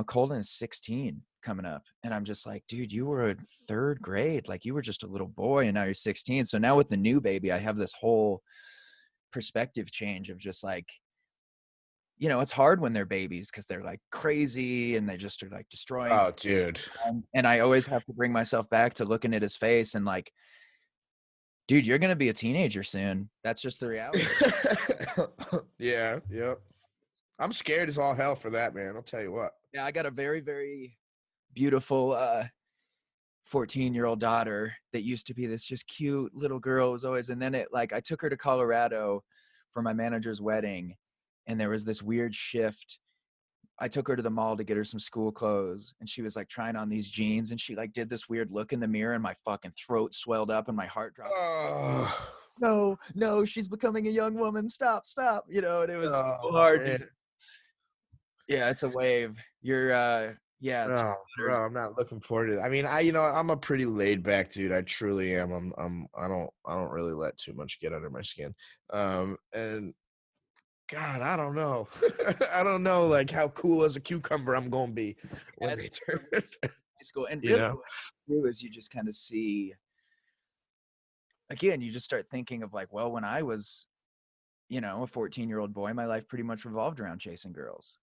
Colton is 16 coming up, and I'm just like, dude, you were in 3rd grade, like you were just a little boy, and now you're 16. So now with the new baby, I have this whole perspective change of just like, it's hard when they're babies because they're like crazy and they just are like destroying. Oh, dude. And I always have to bring myself back to looking at his face and like, dude, you're going to be a teenager soon. That's just the reality. Yeah. I'm scared as all hell for that, man. I'll tell you what. Yeah, I got a very, very beautiful 14-year-old daughter that used to be this just cute little girl. It was always, and then I took her to Colorado for my manager's wedding, and there was this weird shift. I took her to the mall to get her some school clothes, and she was like trying on these jeans, and she like did this weird look in the mirror, and my fucking throat swelled up and my heart dropped. No, she's becoming a young woman. Stop. And it was so hard. Man. Yeah, it's a wave. You're yeah. Oh, bro, I'm not looking forward to it. I mean, I'm a pretty laid back dude. I truly am. I don't really let too much get under my skin. And God, I don't know. I don't know like how cool as a cucumber I'm gonna be when they turn high school. And you really know? what you do is you just kind of see, again, you just start thinking of like, well, when I was, a 14-year-old boy, my life pretty much revolved around chasing girls.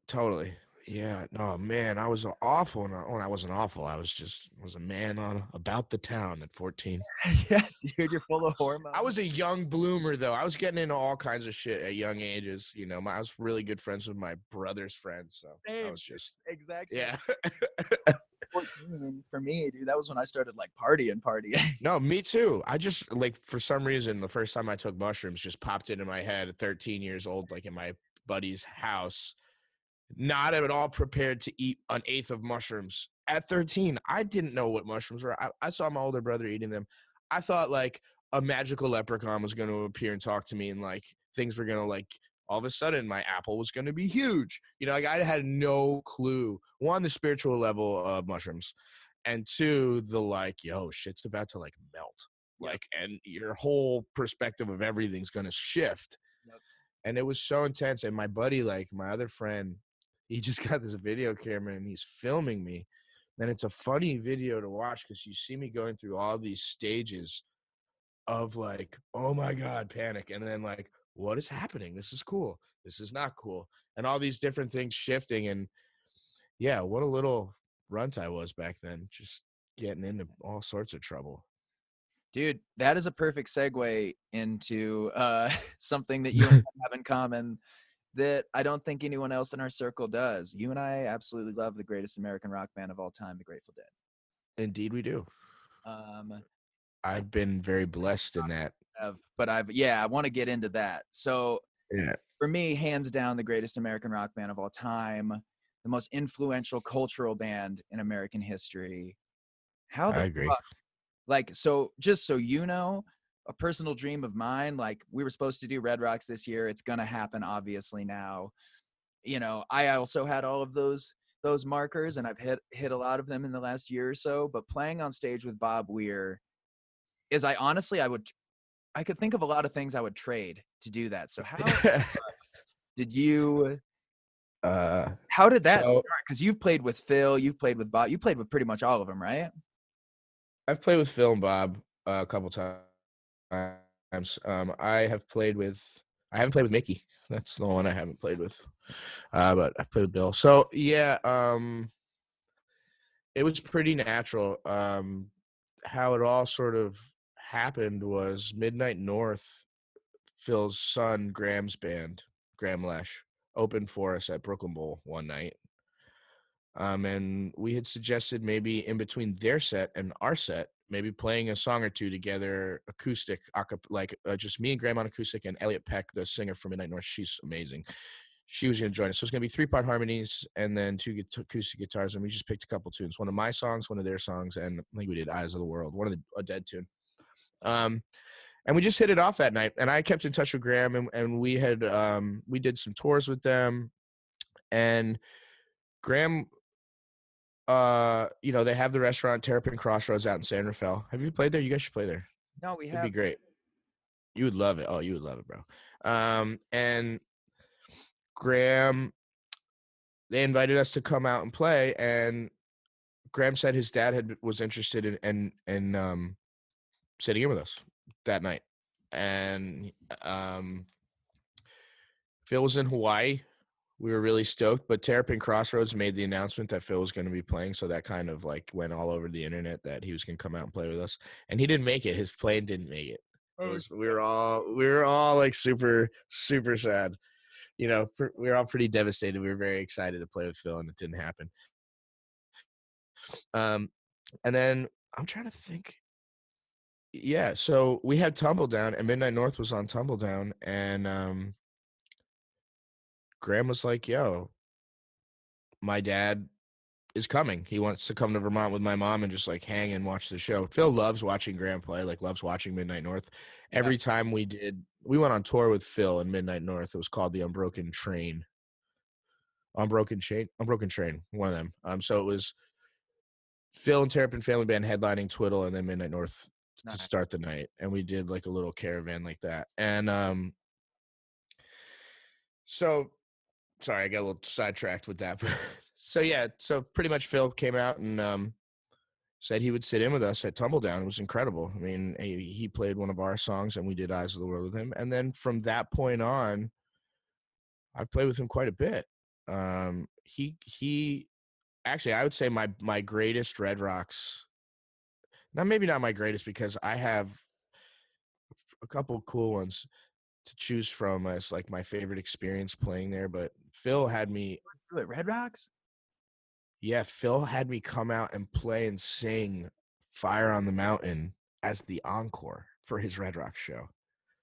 Totally. Yeah. No, man, I was awful. When I wasn't awful. I was a man on about the town at 14. Yeah, dude, you're full of hormones. I was a young bloomer though. I was getting into all kinds of shit at young ages. I was really good friends with my brother's friends. So I was just exact yeah. 14 for me, dude. That was when I started like partying. No, me too. I just like for some reason the first time I took mushrooms just popped into my head at 13 years old, like in my buddy's house. Not at all prepared to eat an eighth of mushrooms. At 13, I didn't know what mushrooms were. I saw my older brother eating them. I thought like a magical leprechaun was going to appear and talk to me, and like things were going to like all of a sudden my apple was going to be huge. Like I had no clue. One, the spiritual level of mushrooms, and two, the like, yo, shit's about to like melt. Yep. Like, and your whole perspective of everything's going to shift. Yep. And it was so intense. And my buddy, like my other friend, he just got this video camera and he's filming me. And it's a funny video to watch because you see me going through all these stages of like, oh my God, panic. And then like, what is happening? This is cool. This is not cool. And all these different things shifting. And yeah, what a little runt I was back then, just getting into all sorts of trouble. Dude, that is a perfect segue into something that you and I have in common that I don't think anyone else in our circle does. You and I absolutely love the greatest American rock band of all time, the Grateful Dead. Indeed we do. Um, I've been very blessed in that but I want to get into that. So Yeah. for me, hands down, the greatest American rock band of all time, the most influential cultural band in American history. How the I agree. fuck? Like, so just so you know, a personal dream of mine, like we were supposed to do Red Rocks this year. It's gonna happen, obviously now. I also had all of those markers, and I've hit a lot of them in the last year or so. But playing on stage with Bob Weir is, I could think of a lot of things I would trade to do that. So did you? uh, How did that so start? Because you've played with Phil, you've played with Bob, you played with pretty much all of them, right? I've played with Phil and Bob a couple times. I haven't played with Mickey. That's the one I haven't played with. But I've played with Bill. So yeah, it was pretty natural. How it all sort of happened was Midnight North, Phil's son Graham's band, Graham Lesh, opened for us at Brooklyn Bowl one night. And we had suggested maybe in between their set and our set, maybe playing a song or two together, acoustic, just me and Graham on acoustic, and Elliot Peck, the singer from Midnight North. She's amazing. She was going to join us. So it's going to be 3-part harmonies and then 2 acoustic guitars. And we just picked a couple tunes, one of my songs, one of their songs, and I think we did Eyes of the World, a Dead tune. And we just hit it off that night. And I kept in touch with Graham, and we did some tours with them. And Graham, they have the restaurant Terrapin Crossroads out in San Rafael. Have you played there? You guys should play there. No, we It'd have. be great. You would love it. Oh, you would love it, bro. And Graham, they invited us to come out and play, and Graham said his dad was interested in sitting in with us that night. And Phil was in Hawaii. We were really stoked, but Terrapin Crossroads made the announcement that Phil was going to be playing, so that kind of like went all over the internet that he was going to come out and play with us. And he didn't make it. His plane didn't make it. We were all like super, super sad. We were all pretty devastated. We were very excited to play with Phil, and it didn't happen. And then I'm trying to think. Yeah, so we had Tumbledown, and Midnight North was on Tumbledown, and Graham was like, yo, my dad is coming. He wants to come to Vermont with my mom and just like hang and watch the show. Phil loves watching Graham play, like loves watching Midnight North. Every time we went on tour with Phil and Midnight North. It was called the Unbroken Train, one of them. So it was Phil and Terrapin Family Band headlining Twiddle, and then Midnight North to start the night. And we did like a little caravan like that. And so sorry, I got a little sidetracked with that. So yeah, so pretty much Phil came out and said he would sit in with us at Tumbledown. It was incredible. I mean, he played one of our songs, and we did Eyes of the World with him. And then from that point on, I've played with him quite a bit. He actually, I would say my greatest Red Rocks. Now, maybe not my greatest, because I have a couple cool ones to choose from as like my favorite experience playing there. But Phil had me. Do it, Red Rocks? Yeah, Phil had me come out and play and sing Fire on the Mountain as the encore for his Red Rock show.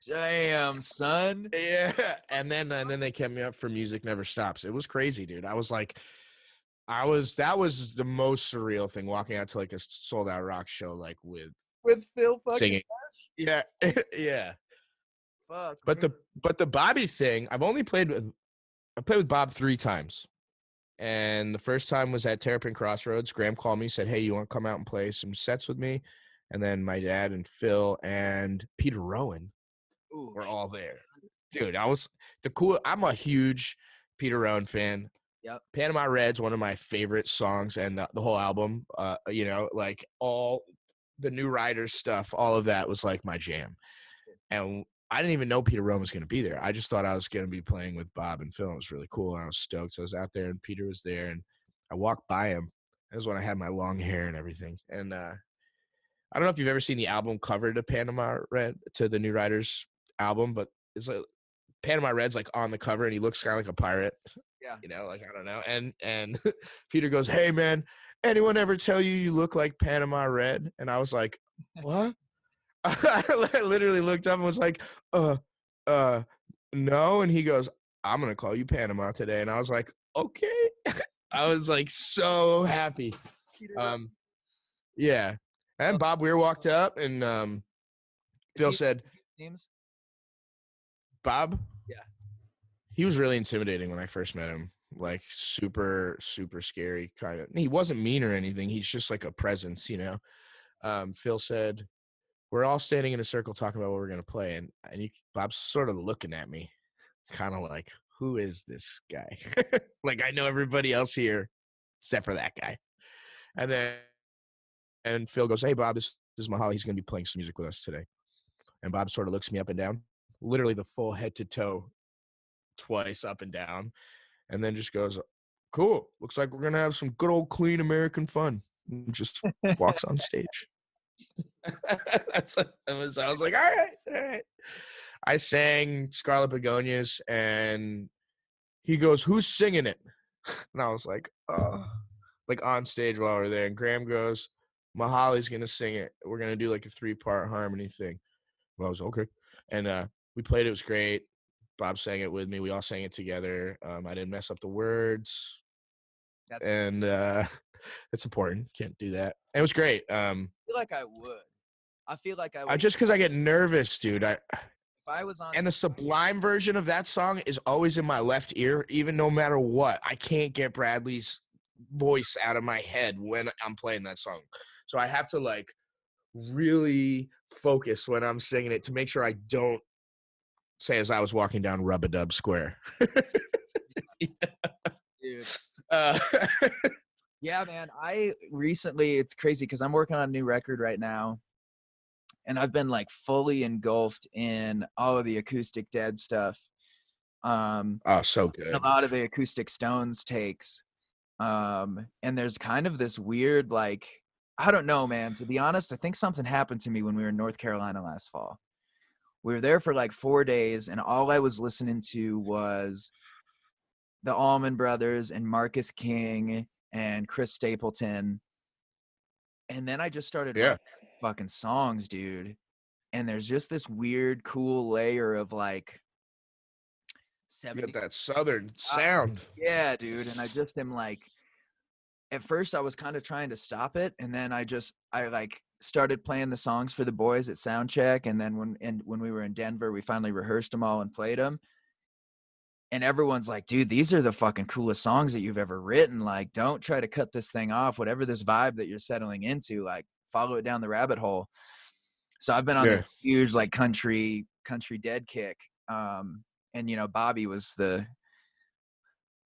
Damn, son. Yeah. And then they kept me up for Music Never Stops. It was crazy, dude. That was that was the most surreal thing, walking out to like a sold out rock show, like with Phil fucking singing. Yeah. Yeah. Fuck. But the Bobby thing, I played with Bob 3 times. And the first time was at Terrapin Crossroads. Graham called me, said, hey, you want to come out and play some sets with me? And then my dad and Phil and Peter Rowan were all there. Dude, I'm a huge Peter Rowan fan. Yep. Panama Red's one of my favorite songs, and the whole album, like all the New Riders stuff, all of that was like my jam. And I didn't even know Peter Rowan was going to be there. I just thought I was going to be playing with Bob and Phil. It was really cool. And I was stoked. So I was out there, and Peter was there, and I walked by him. That was when I had my long hair and everything. And I don't know if you've ever seen the album cover to Panama Red, to the New Riders album, but it's like Panama Red's like on the cover, and he looks kind of like a pirate. Yeah. Like, I don't know. And Peter goes, hey, man, anyone ever tell you look like Panama Red? And I was like, what? I literally looked up and was like, no. And he goes, I'm going to call you Panama today. And I was like, okay. I was like so happy. Yeah. And Bob Weir walked up and Phil said, names? Bob? Yeah. He was really intimidating when I first met him. Like super, super scary kind of. He wasn't mean or anything. He's just like a presence, you know. Phil said, we're all standing in a circle talking about what we're going to play. And Bob's sort of looking at me, kind of like, who is this guy? Like, I know everybody else here except for that guy. And Phil goes, hey, Bob, this is Mihali. He's going to be playing some music with us today. And Bob sort of looks me up and down, literally the full head to toe, twice up and down, and then just goes, cool. Looks like we're going to have some good old clean American fun. And just walks on stage. I was like, all right. I sang Scarlet Begonias, and he goes, who's singing it? And I was like, oh, like on stage while we're there. And Graham goes, Mihali's going to sing it. We're going to do like a 3-part harmony thing. Well, I was okay. And we played. It was great. Bob sang it with me. We all sang it together. I didn't mess up the words. And it's important. Can't do that. It was great. I feel like I would. I feel like I would. Just because I get nervous, dude. If I was on. And the Sublime version of that song is always in my left ear, even no matter what. I can't get Bradley's voice out of my head when I'm playing that song. So I have to like really focus when I'm singing it to make sure I don't say as I was walking down Rub-a-Dub Square. Dude. Yeah, man. It's crazy because I'm working on a new record right now. And I've been like fully engulfed in all of the Acoustic Dead stuff. Oh, so good. A lot of the Acoustic Stones takes. And there's kind of this weird, like, I don't know, man. To be honest, I think something happened to me when we were in North Carolina last fall. We were there for like 4 days, and all I was listening to was the Allman Brothers and Marcus King and Chris Stapleton. And then I just started writing fucking songs, dude. And there's just this weird, cool layer of like 70s. You got that southern sound. Yeah, dude. And I just am like, at first I was kind of trying to stop it. And then I like started playing the songs for the boys at Soundcheck. And then when we were in Denver, we finally rehearsed them all and played them. And everyone's like, dude, these are the fucking coolest songs that you've ever written. Like, don't try to cut this thing off. Whatever this vibe that you're settling into, like, follow it down the rabbit hole. So I've been on this huge, like, country Dead kick. And, you know, Bobby was the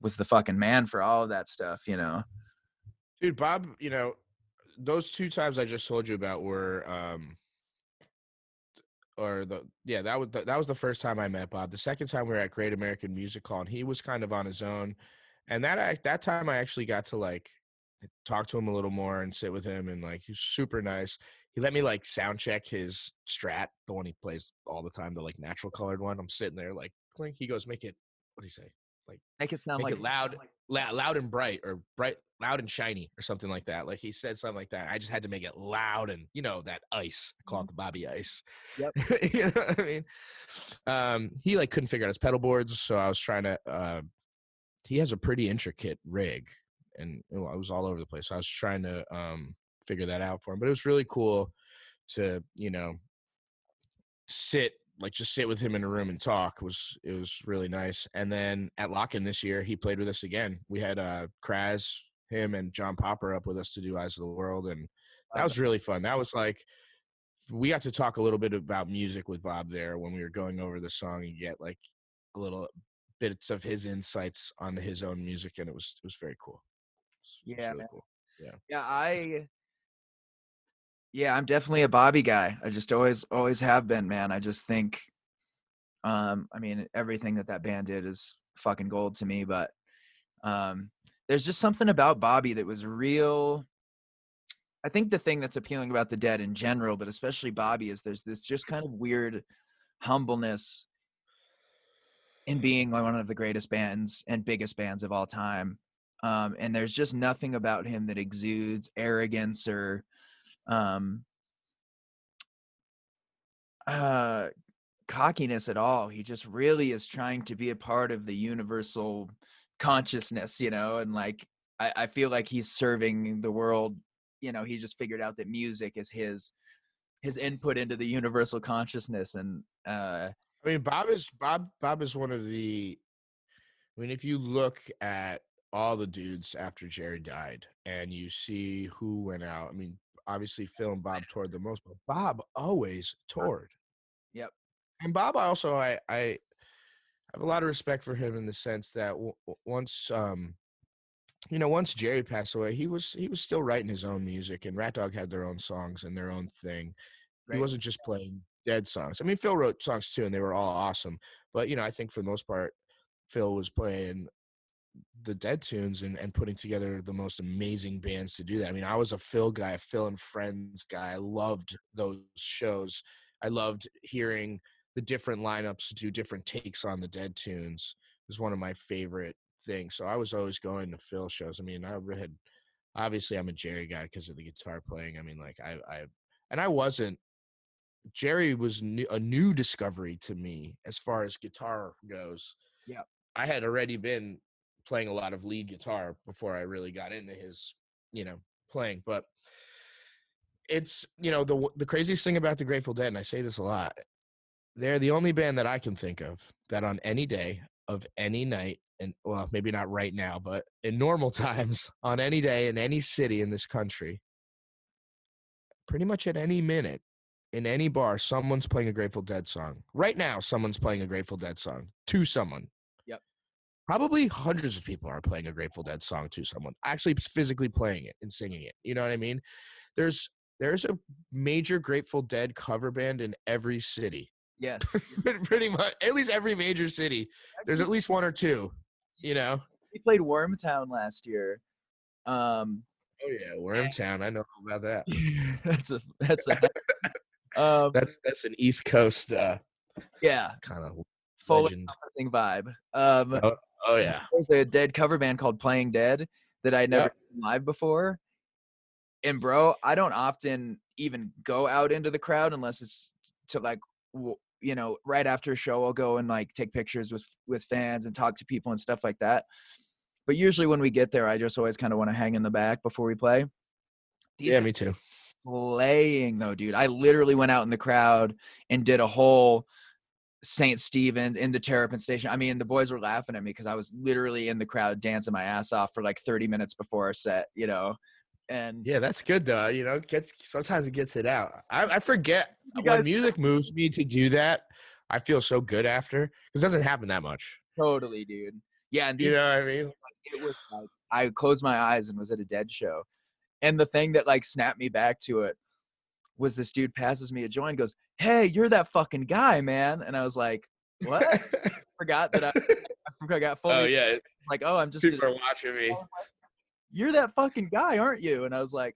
fucking man for all of that stuff, you know. Dude, Bob, you know, those 2 times I just told you about were that was the first time I met Bob. The second time we were at Great American Music Hall, and he was kind of on his own. And that time I actually got to like talk to him a little more and sit with him, and like he's super nice. He let me like sound check his Strat, the one he plays all the time, the like natural colored one. I'm sitting there like clink. He goes, make it, what do you say? Like make it sound like loud, loud and bright, or bright, loud and shiny, or something like that. Like he said something like that. I just had to make it loud and, you know, that ice. I call it the Bobby ice. Yep. You know what I mean? He like couldn't figure out his pedal boards, so I was trying to. He has a pretty intricate rig, and I was all over the place. So I was trying to figure that out for him. But it was really cool to, you know, sit with him in a room and talk. It was really nice. And then at Lock-In this year, he played with us again. We had Kraz, him, and John Popper up with us to do Eyes of the World, and that was really fun. That was like, we got to talk a little bit about music with Bob there when we were going over the song and get like a little bits of his insights on his own music, and it was very cool. It was really cool. Yeah, I'm definitely a Bobby guy. I just always have been, man. I just think, I mean, everything that band did is fucking gold to me, but there's just something about Bobby that was real. I think the thing that's appealing about the Dead in general, but especially Bobby, is there's this just kind of weird humbleness in being one of the greatest bands and biggest bands of all time. And there's just nothing about him that exudes arrogance or cockiness at all. He just really is trying to be a part of the universal consciousness, and like I feel like he's serving the world. He just figured out that music is his input into the universal consciousness, and I mean, Bob is one of the. I mean, if you look at all the dudes after Jerry died, and you see who went out. I mean, obviously Phil and Bob toured the most, but Bob always toured. yep, And Bob, I have a lot of respect for him in the sense that once Jerry passed away, he was still writing his own music, and Rat Dog had their own songs and their own thing. He great, wasn't just playing Dead songs. I mean, Phil wrote songs too, and they were all awesome. But I think for the most part, Phil was playing the Dead tunes and putting together the most amazing bands to do that. I mean, I was a Phil guy, a Phil and Friends guy. I loved those shows. I loved hearing the different lineups to do different takes on the Dead tunes. It was one of my favorite things. So I was always going to Phil shows. I mean, obviously I'm a Jerry guy because of the guitar playing. I mean, like I wasn't. Jerry was a new discovery to me as far as guitar goes. yeah, I had already been playing a lot of lead guitar before I really got into his, playing. But it's, the craziest thing about the Grateful Dead, and I say this a lot, they're the only band that I can think of that on any day of any night, and well, maybe not right now, but in normal times, on any day in any city in this country, pretty much at any minute, in any bar, someone's playing a Grateful Dead song. Right now, someone's playing a Grateful Dead song to someone. yep, Probably hundreds of people are playing a Grateful Dead song to someone, actually physically playing it and singing it. You know what I mean? There's a major Grateful Dead cover band in every city. yes. Pretty much, at least every major city. There's at least one or two. You know? We played Wormtown last year. Oh yeah, Wormtown. I know all about that. That's a That's an East Coast yeah, kind of full legend. encompassing vibe. Oh yeah. There's a Dead cover band called Playing Dead that I'd never Yep. seen live before. And bro, I don't often even go out into the crowd unless it's to like, right after a show, I'll go and like take pictures with fans and talk to people and stuff like that. But usually when we get there, I just always kind of want to hang in the back before we play. These Yeah, guys me too. playing though, dude. I literally went out in the crowd and did a whole St. Stephen's in the Terrapin Station. I mean, the boys were laughing at me because I was literally in the crowd dancing my ass off for like 30 minutes before our set, And Yeah, that's good though. Sometimes it gets it out. I forget you when guys music moves me to do that. I feel so good after because it doesn't happen that much. totally, dude. Yeah, and You these know what I mean? it was like I closed my eyes and was at a Dead show. And the thing that like snapped me back to it was this dude passes me a joint, goes, "Hey, you're that fucking guy, man." And I was like, "What?" Forgot that I forgot Oh fully yeah, like, "Oh, I'm just people are watching me. you're that fucking guy, aren't you?" And I was like,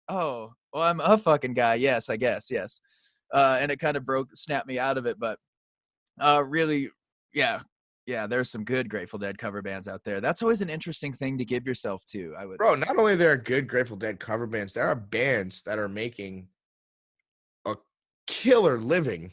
"Oh, well, I'm a fucking guy. Yes, I guess. Yes." And it kind of snapped me out of it. But really, yeah, yeah, there's some good Grateful Dead cover bands out there. That's always an interesting thing to give yourself to. I would, Bro, not only there are good Grateful Dead cover bands, there are bands that are making a killer living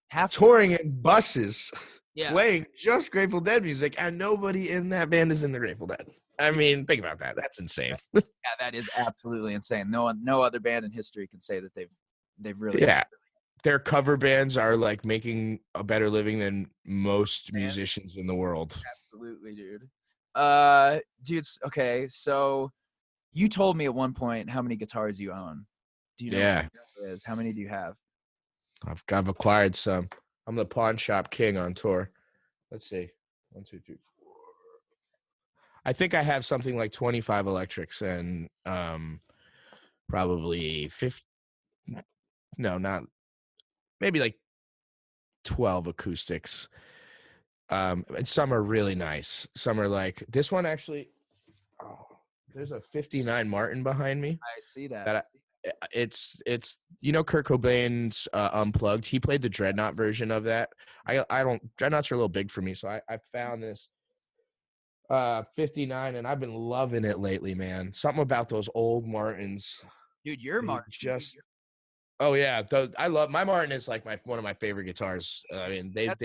have to, touring in buses, yeah, playing just Grateful Dead music, and nobody in that band is in the Grateful Dead. I mean, think about that. That's insane. yeah, that is absolutely insane. No other band in history can say that they've really Yeah. Their cover bands are like making a better living than most man, musicians in the world. absolutely, dude. Dudes, okay, so you told me at one point how many guitars you own. Do you know Yeah. what it is? How many do you have? I've acquired some. I'm the pawn shop king on tour. Let's see. 1, 2, 3, 4. I think I have something like 25 electrics and probably 50. No, not maybe like 12 acoustics. And some are really nice. Some are like this one actually. Oh, there's a 59 Martin behind me. I see that. It's Kurt Cobain's Unplugged. He played the Dreadnought version of that. I don't Dreadnoughts are a little big for me, so I found this 59 and I've been loving it lately, man. Something about those old Martins. Dude, you're They Martin. just Oh yeah, I love my Martin is like one of my favorite guitars. I mean, they knocked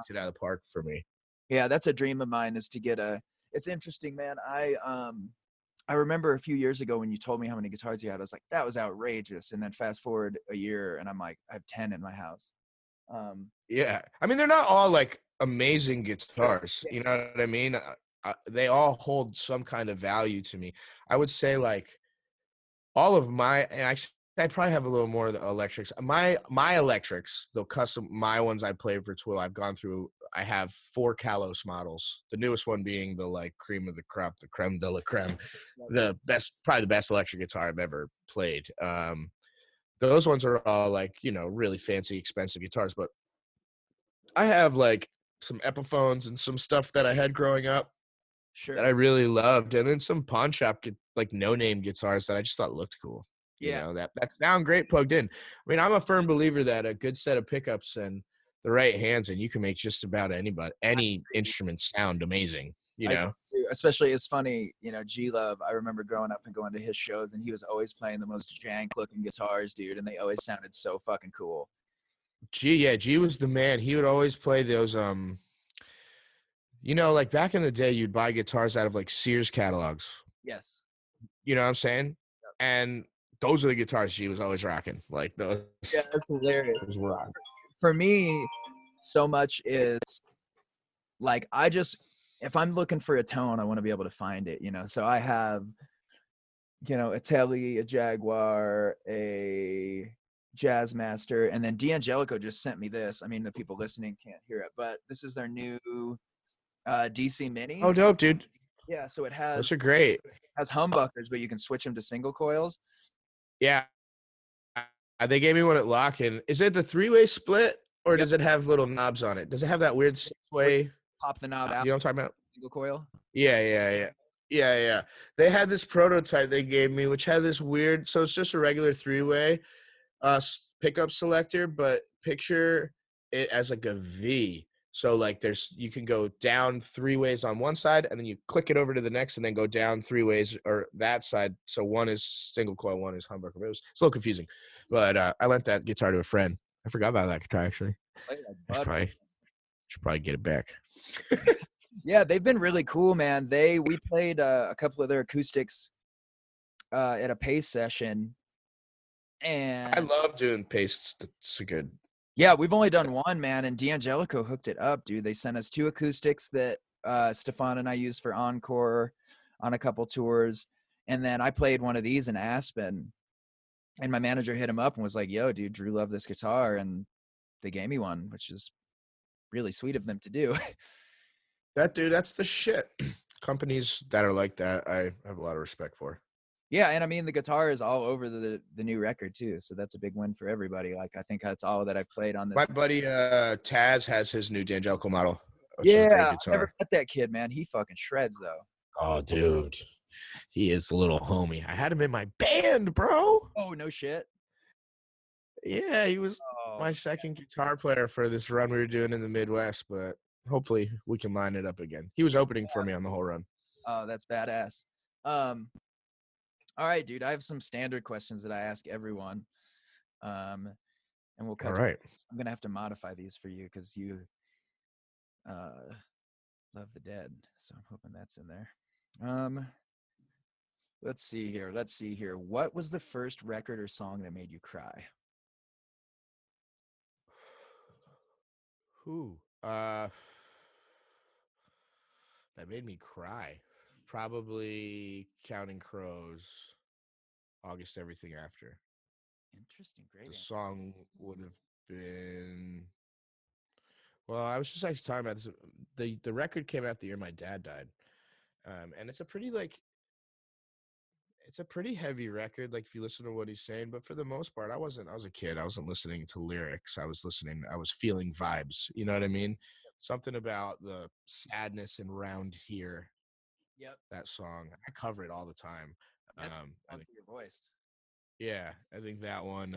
it out of the park for me. Yeah, that's a dream of mine, is to get a. It's interesting, man. I remember a few years ago when you told me how many guitars you had. I was like, that was outrageous. And then fast forward a year, and I'm like, I have 10 in my house. Yeah, I mean, they're not all like amazing guitars. Yeah, You know what I mean? They all hold some kind of value to me. I would say like all of my, and actually, I probably have a little more of the electrics. My electrics, the custom, my ones I played for Twiddle, I've gone through. I have 4 Kalos models. The newest one being the like cream of the crop, the creme de la creme, the best, probably the best electric guitar I've ever played. Those ones are all like, you know, really fancy, expensive guitars, but I have like some Epiphones and some stuff that I had growing up that I sure. really loved, and then some pawn shop like no name guitars that I just thought looked cool. You Yeah, know, that sound great plugged in. I mean, I'm a firm believer that a good set of pickups and the right hands, and you can make just about any instrument sound amazing. You I know, do. Especially it's funny, G Love. I remember growing up and going to his shows, and he was always playing the most jank looking guitars, dude, and they always sounded so fucking cool. G was the man. He would always play those you know, like back in the day, you'd buy guitars out of like Sears catalogs. Yes. You know what I'm saying? And those are the guitars she was always rocking. Like those, Yeah, that's hilarious. those were rocking. For me, so much is like if I'm looking for a tone, I want to be able to find it. So I have, a Tele, a Jaguar, a Jazzmaster, and then D'Angelico just sent me this. I mean, the people listening can't hear it, but this is their new DC Mini. Oh, dope, dude. Yeah, so it Those has are great. humbuckers, but you can switch them to single coils. Yeah. They gave me one at Lock-In. Is it the 3-way split or Yep. does it have little knobs on it? Does it have that weird 6-way? Pop the knob You out, know what I'm talking about? single coil. Yeah. They had this prototype they gave me, which had this weird. So it's just a regular 3-way pickup selector, but picture it as like a V. So like you can go down 3 ways on one side, and then you click it over to the next, and then go down 3 ways or that side. So one is single coil, one is humbucker. It's a little confusing, but I lent that guitar to a friend. I forgot about that guitar actually. Play like I should probably get it back. Yeah, they've been really cool, man. We played a couple of their acoustics at a Pace session, I and love doing pastes. That's a good. yeah, we've only done one, man. And D'Angelico hooked it up, dude. They sent us 2 acoustics that Stefan and I used for Encore on a couple tours, and then I played one of these in Aspen. And my manager hit him up and was like, "Yo, dude, Drew loved this guitar," and they gave me one, which is really sweet of them to do. That's the shit. Companies that are like that, I have a lot of respect for. Yeah, and I mean the guitar is all over the new record too, so that's a big win for everybody. Like I think that's all that I've played on this. My buddy Taz has his new D'Angelico model, which is a Yeah, great I never guitar. met that kid, man. He fucking shreds though. Oh, dude, he is the little homie. I had him in my band, bro. Oh no shit. Yeah, he was Oh, my second guitar player for this run we were doing in the Midwest, but hopefully we can line it up again. He was opening for me on the whole run. oh, that's badass. Um, all right, dude. I have some standard questions that I ask everyone. And we'll All cut. right. I'm gonna have to modify these for you because you love the Dead, so I'm hoping that's in there. Let's see here. What was the first record or song that made you cry? Who? That made me cry. Probably Counting Crows. August Everything After. Interesting, The great answer. song would have been. Well, I was just actually talking about this. The record came out the year my dad died, and it's a pretty it's a pretty heavy record. Like if you listen to what he's saying, but for the most part, I was a kid. I wasn't listening to lyrics. I was feeling vibes. You know what I mean? Something about the sadness and round here. Yep, That song, I cover it all the time. that's I fun think, for your voice. yeah, I think that one,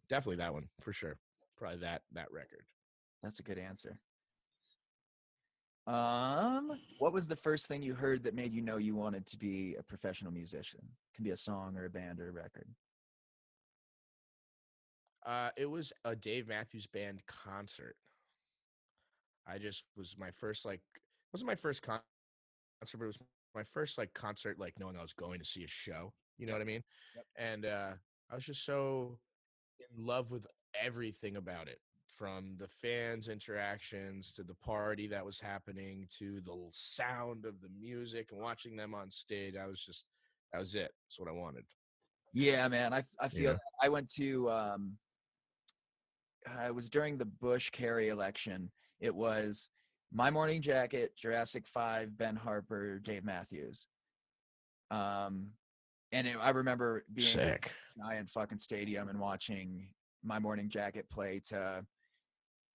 definitely that one for sure. Probably that record. That's a good answer. What was the first thing you heard that made you know you wanted to be a professional musician? Can be a song or a band or a record. It was a Dave Matthews Band concert. I just was my first like it wasn't my first concert, but it was my first like concert, like knowing I was going to see a show. You know Yep. what I mean? Yep. And I was just so in love with everything about it, from the fans' interactions to the party that was happening to the sound of the music and watching them on stage. That was it. That's what I wanted. Yeah, man. I feel Yeah. that. I went to it was during the Bush Kerry election. It was My Morning Jacket, Jurassic 5, Ben Harper, Dave Matthews. And I remember being in Sick. a giant fucking stadium and watching My Morning Jacket play to,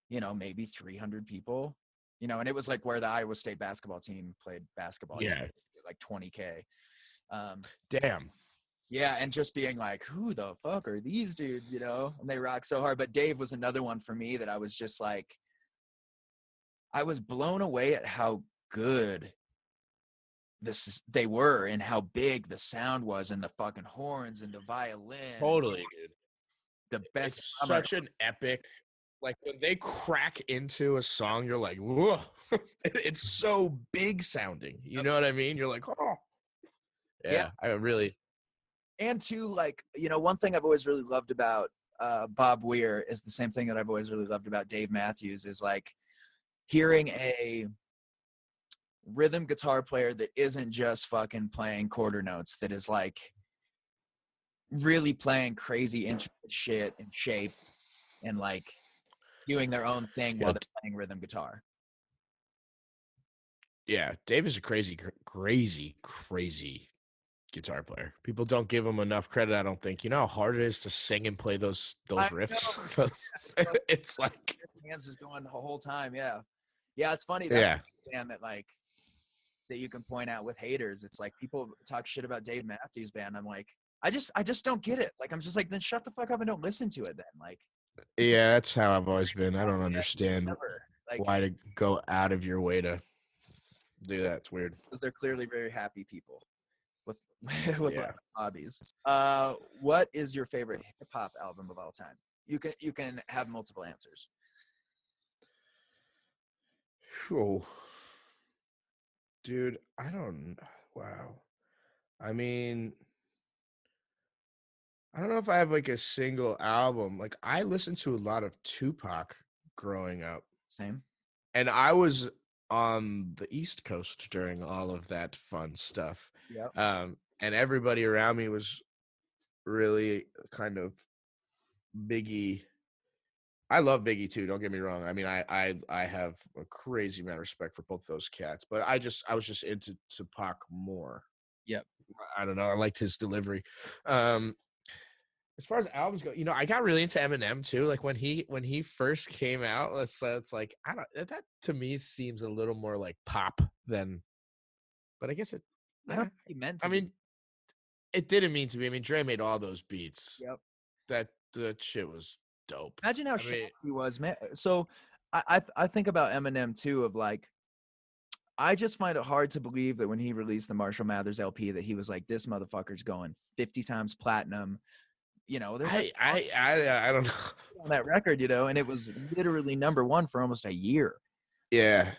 maybe 300 people, and it was like where the Iowa State basketball team played basketball, Yeah. like 20K. Um, Damn. yeah, and just being like, who the fuck are these dudes, and they rock so hard. But Dave was another one for me that I was just like, I was blown away at how good they were and how big the sound was and the fucking horns and the violin. Totally, dude. The best It's drummer. such an epic, like when they crack into a song, you're like, whoa. It's so big sounding. You know what I mean? You're like, oh. Yeah, I really. And two, like, one thing I've always really loved about Bob Weir is the same thing that I've always really loved about Dave Matthews is like hearing a rhythm guitar player that isn't just fucking playing quarter notes, that is like really playing crazy intricate shit and shape and like doing their own thing while they're playing rhythm guitar. Yeah, Dave is a crazy guitar player. People don't give him enough credit, I don't think. You know how hard it is to sing and play those riffs? It's like hands is going the whole time. Yeah, it's funny. That's a band that like that you can point out with haters. It's like people talk shit about Dave Matthews Band. I'm like, I just don't get it. Like, I'm just like, then shut the fuck up and don't listen to it then. Like, yeah, that's how I've always been. I don't understand like, why to go out of your way to do that. It's weird. because they're clearly very happy people with Yeah. hobbies. What is your favorite hip hop album of all time? You can have multiple answers. Oh, dude, I don't. Wow. I mean, I don't know if I have like a single album. Like I listened to a lot of Tupac growing up, Same. and I was on the East Coast during all of that fun stuff. Yep. And everybody around me was really kind of Biggie. I love Biggie too. Don't get me wrong. I mean, I have a crazy amount of respect for both those cats, but I was just into Tupac more. Yep. I don't know. I liked his delivery. As far as albums go, I got really into Eminem too. Like when he first came out, it's like that to me seems a little more like pop than, but I guess it. I don't think he meant to. I mean, it didn't mean to be. I mean, Dre made all those beats. Yep. That shit was dope. Imagine how shocked he was, man. So I think about Eminem too, of like, I just find it hard to believe that when he released the Marshall Mathers LP that he was like, this motherfucker's going 50 times platinum. There's I don't know on that record, and it was literally number one for almost a year. Yeah.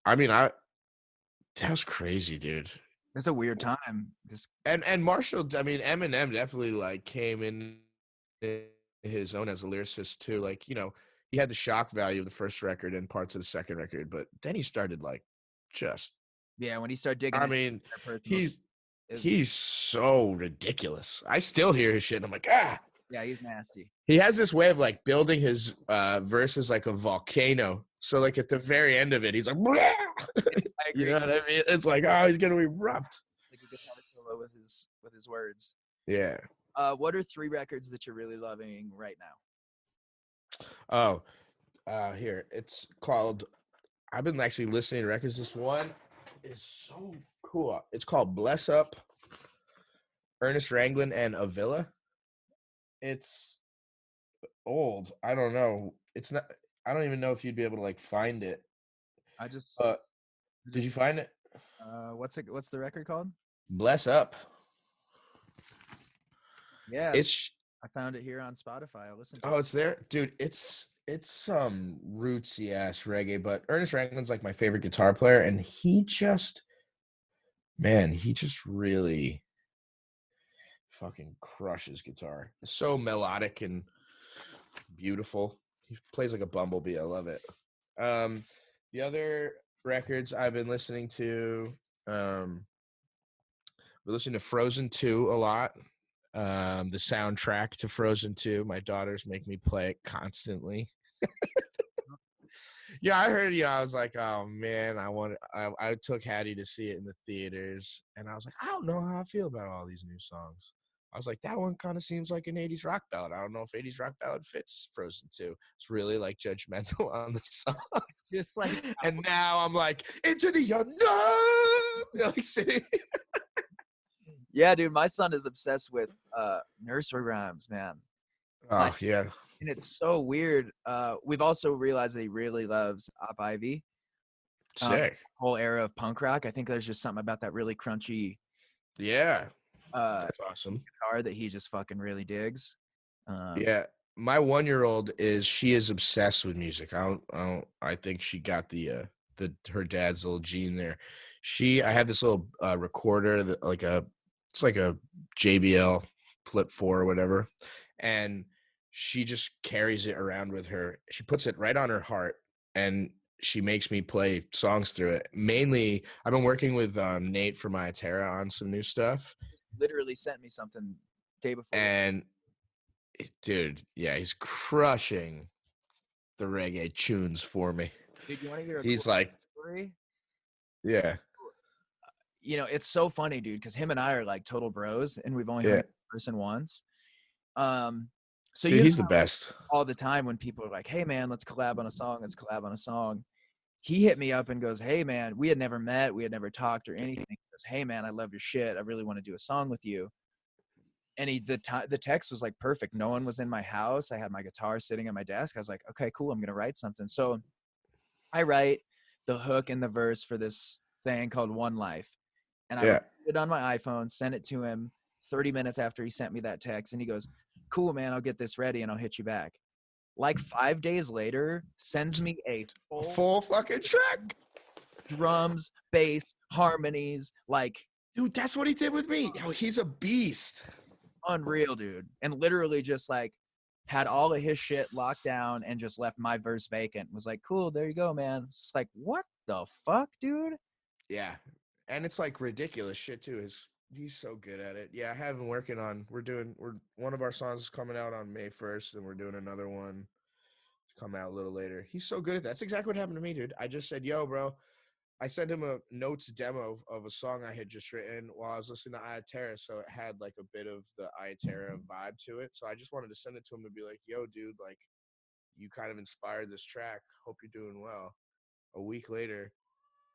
I mean, that was crazy, dude. It's a weird time. And Marshall, I mean, Eminem definitely like came in his own as a lyricist too. Like, he had the shock value of the first record and parts of the second record, but then he started like just. Yeah, when he started digging. I mean, he's so ridiculous. I still hear his shit and I'm like, ah. Yeah, he's nasty. He has this way of like building his verses like a volcano. So like at the very end of it, he's like, you know what I mean? It's like, oh, he's gonna erupt. It's like a guitar solo with his words. Yeah. What are 3 records that you're really loving right now? Oh, here. It's called. I've been actually listening to records. This one is so cool. It's called Bless Up, Ernest Ranglin and Avila. It's old. I don't know. It's not. I don't even know if you'd be able to like find it. I just. Did you find it? What's the record called? Bless Up. Yeah. I found it here on Spotify. I'll listen to Oh, it's there, dude. It's some rootsy ass reggae, but Ernest Franklin's like my favorite guitar player, and he just really fucking crushes guitar. It's so melodic and beautiful. He plays like a bumblebee. I love it. The other records I've been listening to, we're listening to Frozen 2 a lot. The soundtrack to Frozen 2. My daughters make me play it constantly. Yeah, I heard, I was like, oh man, I took Hattie to see it in the theaters, and I was like, I don't know how I feel about all these new songs. I was like, that one kind of seems like an 80s rock ballad. I don't know if 80s rock ballad fits Frozen 2. It's really like judgmental on the songs. Just like And now I'm like, into the unknown. Like sitting. yeah, dude, my son is obsessed with nursery rhymes, man. Oh yeah, And it's so weird. We've also realized that he really loves Op Ivy. sick. Whole era of punk rock. I think there's just something about that really crunchy Yeah, guitar that's awesome. that he just fucking really digs. Yeah, my 1-year-old she is obsessed with music. I think she got the her dad's little gene there. I had this little recorder that it's like a JBL Flip 4 or whatever, and she just carries it around with her. She puts it right on her heart, and she makes me play songs through it. Mainly, I've been working with Nate from Iatera on some new stuff, Literally sent me something day before. and dude, yeah, he's crushing the reggae tunes for me. Dude, you want to hear a He's cool like, story? yeah, It's so funny, dude, because him and I are like total bros, and we've only yeah. hung out in person once. So Dude, he's the best. all the time when people are like, "Hey, man, let's collab on a song. Let's collab on a song." He hit me up and goes, "Hey, man, we had never met, we had never talked or anything." He goes, "Hey, man, I love your shit. I really want to do a song with you." And the text was like perfect. No one was in my house. I had my guitar sitting at my desk. I was like, "Okay, cool. I'm gonna write something." So I write the hook and the verse for this thing called One Life. And I Yeah. recorded it on my iPhone, sent it to him 30 minutes after he sent me that text. And he goes, "Cool, man, I'll get this ready and I'll hit you back." Like 5 days later, sends me a Full fucking track. drums, bass, harmonies, like Dude, that's what he did with me. Yo, he's a beast. unreal, dude. And literally just like had all of his shit locked down and just left my verse vacant. Was like, "Cool, there you go, man." It's just like, what the fuck, dude? Yeah. And it's like ridiculous shit too. He's so good at it. Yeah, I have been working on we're one of our songs is coming out on May 1st, and we're doing another one come out a little later. He's so good at that. That's exactly what happened to me, dude. I just said, "Yo, bro." I sent him a notes demo of a song I had just written while I was listening to Iatera, so it had like a bit of the Iatera vibe to it. So I just wanted to send it to him and be like, "Yo, dude, like you kind of inspired this track. Hope you're doing well." A week later,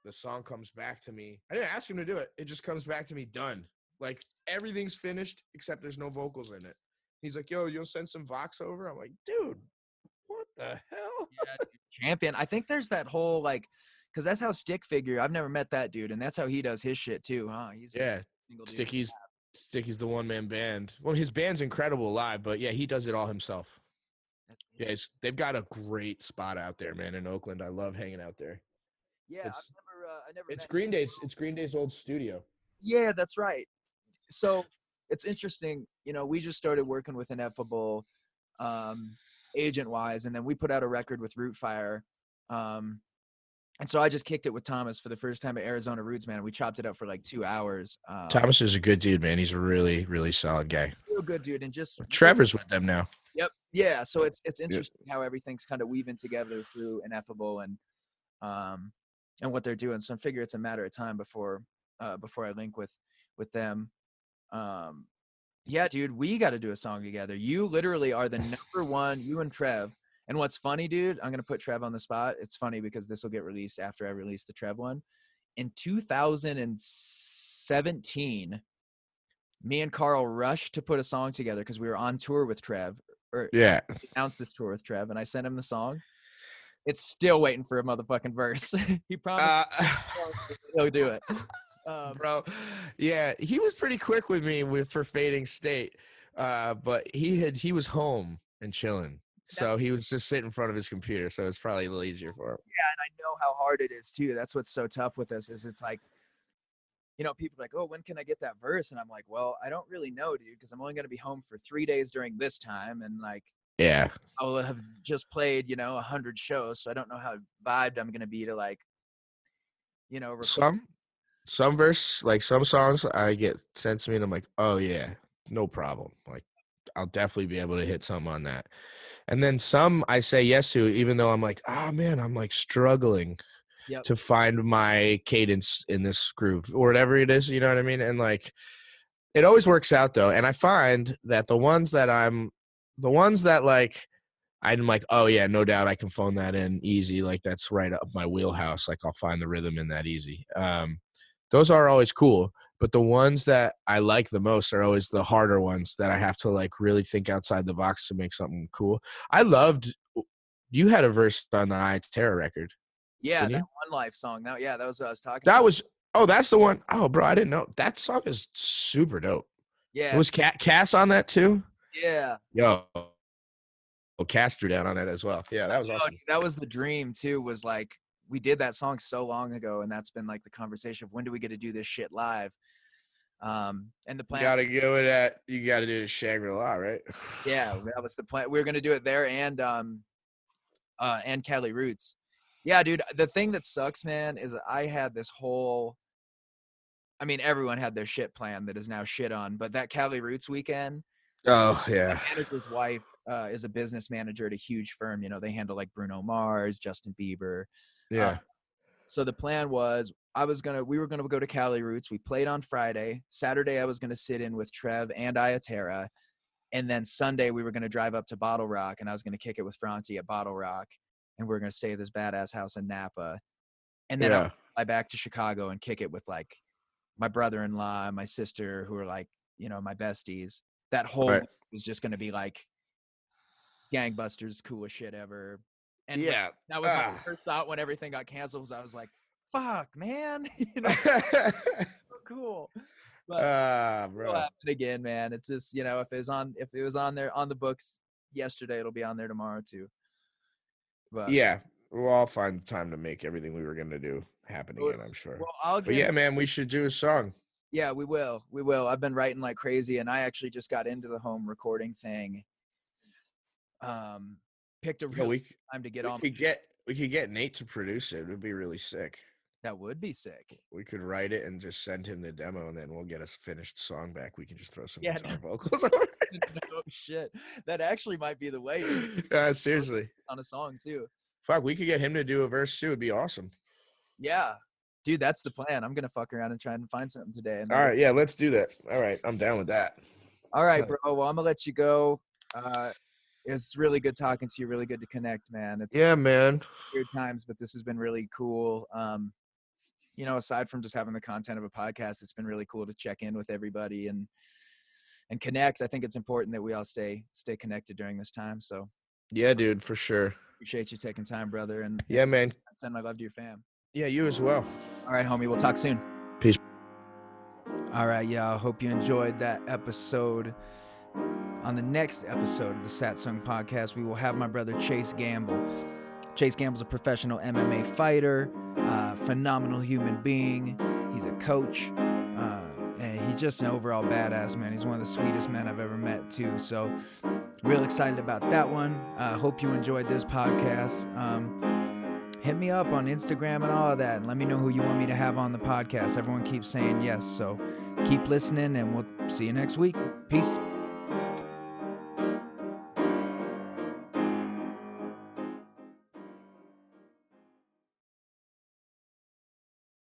the song comes back to me. I didn't ask him to do it. It just comes back to me done. Like everything's finished except there's no vocals in it. He's like, "Yo, you'll send some Vox over?" I'm like, "Dude, what the hell?" Yeah, dude, champion. I think there's that whole like, because that's how Stick Figure. I've never met that dude, and that's how he does his shit too, huh? He's just Yeah, a single dude. Sticky's the one man band. Well, his band's incredible live, but yeah, he does it all himself. That's Yeah, they've got a great spot out there, man, in Oakland. I love hanging out there. yeah. It's I never it's met. Green Day's old studio. Yeah, that's right. So it's interesting. We just started working with Ineffable, agent wise, and then we put out a record with Root Fire. And so I just kicked it with Thomas for the first time at Arizona Roots, man. We chopped it up for like 2 hours. Thomas is a good dude, man. He's a really, really solid guy. Real good dude, and just Trevor's with them now. yep, yeah. So it's interesting how everything's kind of weaving together through Ineffable and what they're doing. So I figure it's a matter of time before I link with them. Yeah, dude, we got to do a song together. You literally are the number one. You and Trev. And what's funny, dude, I'm gonna put Trev on the spot. It's funny because this will get released after I release the Trev one. In 2017, me and Carl rushed to put a song together because we were on tour with Trev, or Yeah. announced this tour with Trev, and I sent him the song. It's still waiting for a motherfucking verse. He promised he'll do it. Bro, yeah, he was pretty quick with me for Fading State. But he was home and chilling. So he was just sitting in front of his computer. So it's probably a little easier for him. Yeah, and I know how hard it is too. That's what's so tough with us is it's like, people are like, oh, when can I get that verse? And I'm like, well, I don't really know, dude, because I'm only going to be home for 3 days during this time. And like, Yeah. I'll have just played, 100 shows. So I don't know how vibed I'm going to be to like, record. Some verse, like some songs I get sent to me and I'm like, oh yeah, no problem. Like I'll definitely be able to hit something on that. And then some I say yes to, even though I'm like, man, I'm like struggling Yep. to find my cadence in this groove or whatever it is, you know what I mean? And like it always works out though. And I find that the ones that like I'm like, oh yeah, no doubt I can phone that in easy. Like that's right up my wheelhouse. Like I'll find the rhythm in that easy. Those are always cool. But the ones that I like the most are always the harder ones that I have to like really think outside the box to make something cool. You had a verse on the I Terror record. Yeah, Didn't that you? One Life song. That was what I was talking That about. was, that's the one. Oh, bro, I didn't know. That song is super dope. Yeah. Was Cass on that too? Yeah. Yo, Cass threw down on that as well. Yeah, that was Oh, awesome. that was the dream too, was like we did that song so long ago, and that's been like the conversation of when do we get to do this shit live. And the You plan, gotta go with that. You gotta do the Shangri-La, right? yeah, that was the plan. We were gonna do it there and Cali Roots. Yeah, dude. The thing that sucks, man, is that I had this whole. I mean, everyone had their shit plan that is now shit on, but that Cali Roots weekend. Oh yeah. My manager's wife is a business manager at a huge firm. They handle like Bruno Mars, Justin Bieber. Yeah. So the plan was we were gonna go to Cali Roots. We played on Friday. Saturday I was gonna sit in with Trev and Ayaterra. And then Sunday we were gonna drive up to Bottle Rock and I was gonna kick it with Franti at Bottle Rock. And we are gonna stay at this badass house in Napa. And then I would fly back to Chicago and kick it with like my brother-in-law and my sister who are like, my besties. That whole week was just gonna be like gangbusters, coolest shit ever. And yeah, that was my first thought when everything got canceled. Was I was like, "Fuck, man!" So cool. But bro. it'll happen again, man. It's just if it was on there on the books yesterday, it'll be on there tomorrow too. But yeah, we'll all find the time to make everything we were gonna do happen again. I'm sure. Well, but yeah, man, we should do a song. Yeah, we will. I've been writing like crazy, and I actually just got into the home recording thing. Picked a really time to get on. We could get Nate to produce it. It would be really sick. That would be sick. We could write it and just send him the demo, and then we'll get a finished song back. We can just throw some guitar vocals on it. Oh shit, that actually might be the way. Seriously, on a song too. Fuck, we could get him to do a verse too. It'd be awesome. Yeah, dude, that's the plan. I'm gonna fuck around and try and find something today. And all right, yeah, let's do that. All right, I'm down with that. All right, bro. Well, I'm gonna let you go. It's really good talking to you. Really good to connect, man. It's man. Weird times, but this has been really cool. Aside from just having the content of a podcast, it's been really cool to check in with everybody and connect. I think it's important that we all stay connected during this time. So yeah, dude, for sure. Appreciate you taking time, brother. And yeah, man. Send my love to your fam. Yeah, you as well. All right, homie. We'll talk soon. Peace. All right, y'all. Hope you enjoyed that episode. On the next episode of the Satsang podcast, we will have my brother Chase Gamble. Chase Gamble's a professional MMA fighter, phenomenal human being. He's a coach, and he's just an overall badass, man. He's one of the sweetest men I've ever met, too. So, real excited about that one. Hope you enjoyed this podcast. Hit me up on Instagram and all of that, and let me know who you want me to have on the podcast. Everyone keeps saying yes, so keep listening, and we'll see you next week. Peace.